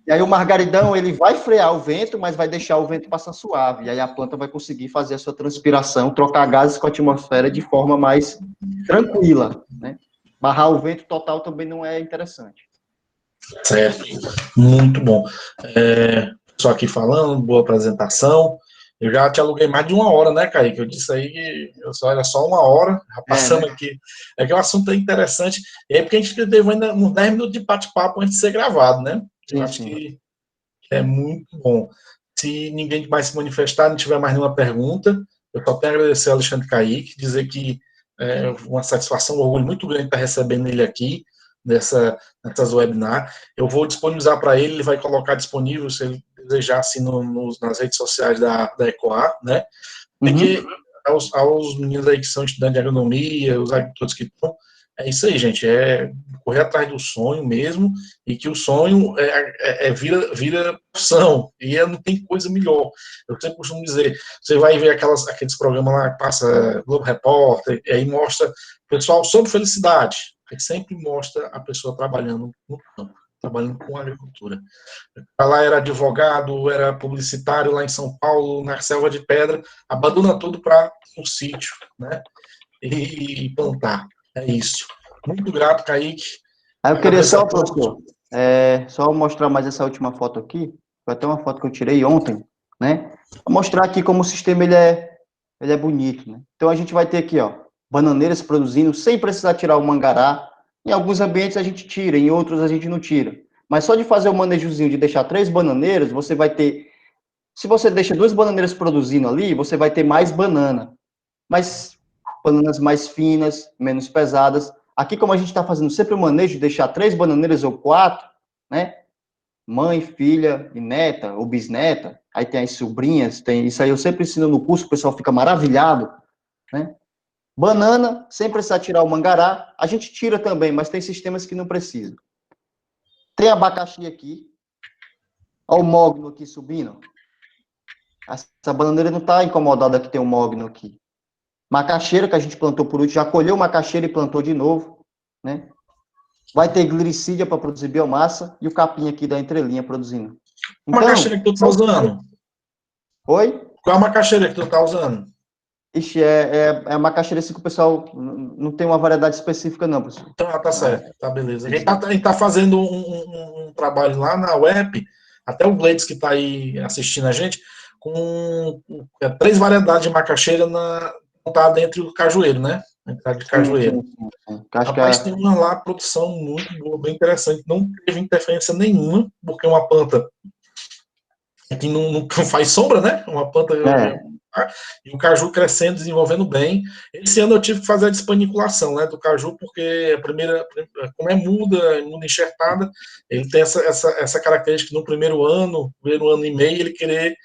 E aí o margaridão, ele vai frear o vento, mas vai deixar o vento passar suave. E aí a planta vai conseguir fazer a sua transpiração, trocar gases com a atmosfera de forma mais tranquila, né? Barrar o vento total também não é interessante. Certo, muito bom. Só aqui falando, boa apresentação. Eu já te aluguei mais de 1 hora, né, Kaique? Eu disse aí que era só 1 hora, já passamos né? aqui. É que o assunto é interessante. E aí, porque a gente teve ainda uns 10 minutos de bate-papo antes de ser gravado, né? Eu Sim, acho sim. que é muito bom. Se ninguém mais se manifestar, não tiver mais nenhuma pergunta, eu só tenho a agradecer ao Alexandre Kaique, dizer que é uma satisfação, um orgulho muito grande estar recebendo ele aqui, nessas webinar. Eu vou disponibilizar para ele, ele vai colocar disponível, se ele desejar, assim, nas redes sociais da ECOA, né? E que aos meninos aí que são estudantes de agronomia, os agricultores que estão, é isso aí, gente, é correr atrás do sonho mesmo, e que o sonho vira profissão, e não tem coisa melhor. Eu sempre costumo dizer, você vai ver aqueles programas lá que passa Globo Repórter, e aí mostra o pessoal sobre felicidade, aí sempre mostra a pessoa trabalhando no campo, trabalhando com agricultura. Lá era advogado, era publicitário lá em São Paulo, na Selva de Pedra, abandona tudo para um sítio, né? E plantar. É isso. Muito grato, Kaique. Aí eu queria só, professor, só mostrar mais essa última foto aqui. Foi até uma foto que eu tirei ontem, né? Vou mostrar aqui como o sistema ele é bonito, né? Então a gente vai ter aqui, ó, bananeiras produzindo sem precisar tirar o mangará. Em alguns ambientes a gente tira, em outros a gente não tira. Mas só de fazer o manejozinho de deixar 3 bananeiras, você vai ter. Se você deixa 2 bananeiras produzindo ali, você vai ter mais banana. Mas bananas mais finas, menos pesadas. Aqui, como a gente está fazendo sempre o manejo de deixar 3 bananeiras ou 4, né? Mãe, filha e neta, ou bisneta, aí tem as sobrinhas, tem isso aí eu sempre ensino no curso, o pessoal fica maravilhado, né? Banana, sem precisar tirar o mangará, a gente tira também, mas tem sistemas que não precisam. Tem abacaxi aqui, olha o mogno aqui subindo. Essa bananeira não está incomodada que tem um mogno aqui. Macaxeira, que a gente plantou por último, já colheu macaxeira e plantou de novo, né? Vai ter glicídia para produzir biomassa e o capim aqui da entrelinha produzindo. Qual a macaxeira que tu tá usando? Oi? Qual a macaxeira que tu tá usando? Ixi, é a macaxeira assim que o pessoal não tem uma variedade específica não, professor. Tá certo, tá beleza. A gente tá fazendo um trabalho lá na web, até o Gleides que tá aí assistindo a gente, com 3 variedades de macaxeira montada dentro do cajueiro, né? Na entrada de cajueiro. Sim. Acho Rapaz, tem uma lá, produção muito boa, bem interessante. Não teve interferência nenhuma, porque é uma planta que não faz sombra, né? Uma planta. E o caju crescendo, desenvolvendo bem. Esse ano eu tive que fazer a despaniculação, né, do caju, porque como é muda enxertada, ele tem essa característica no primeiro ano e meio, ele querer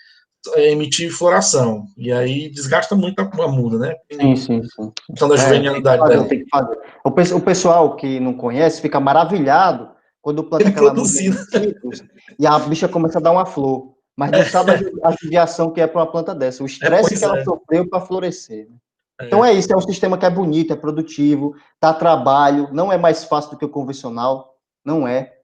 emitir floração. E aí desgasta muito a muda, né? Sim. Então, da juvenilidade dela. Tem que fazer. O pessoal que não conhece fica maravilhado quando planta Ele aquela produzindo. ciclos e a bicha começa a dar uma flor, mas não sabe a judiação que é para uma planta dessa, o estresse que ela sofreu para florescer. Então é isso, é um sistema que é bonito, é produtivo, dá trabalho, não é mais fácil do que o convencional, não é.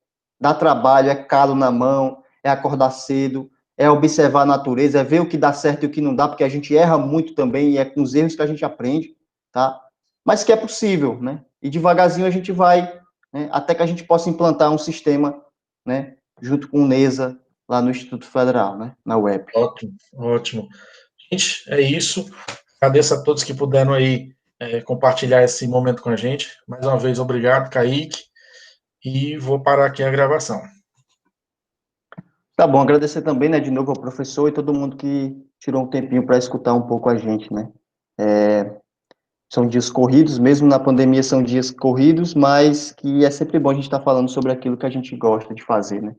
Dá trabalho, é calo na mão, é acordar cedo, é observar a natureza, é ver o que dá certo e o que não dá, porque a gente erra muito também, e é com os erros que a gente aprende, tá? Mas que é possível, né? E devagarzinho a gente vai, né, até que a gente possa implantar um sistema, né, junto com o NESA, lá no Instituto Federal, né, na web. Ótimo. Gente, é isso. Agradeço a todos que puderam aí compartilhar esse momento com a gente. Mais uma vez, obrigado, Kaique. E vou parar aqui a gravação. Tá bom, agradecer também, né, de novo ao professor e todo mundo que tirou um tempinho para escutar um pouco a gente, né. são dias corridos, mesmo na pandemia são dias corridos, mas que é sempre bom a gente estar falando sobre aquilo que a gente gosta de fazer, né?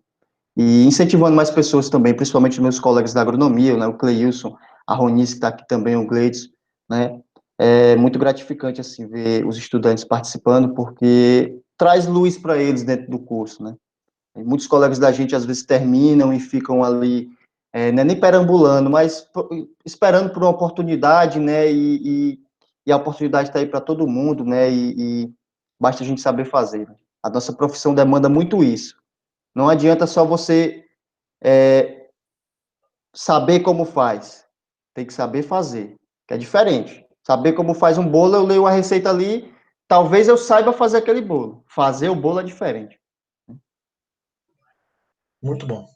E incentivando mais pessoas também, principalmente meus colegas da agronomia, né, o Cleilson, a Ronice que está aqui também, o Gleides, né? É muito gratificante, assim, ver os estudantes participando, porque traz luz para eles dentro do curso, né? E muitos colegas da gente, às vezes, terminam e ficam ali, não é nem perambulando, mas esperando por uma oportunidade, né? E a oportunidade está aí para todo mundo, né? E basta a gente saber fazer, né? A nossa profissão demanda muito isso. Não adianta só você saber como faz. Tem que saber fazer, que é diferente. Saber como faz um bolo, eu leio a receita ali, talvez eu saiba fazer aquele bolo. Fazer o bolo é diferente. Muito bom.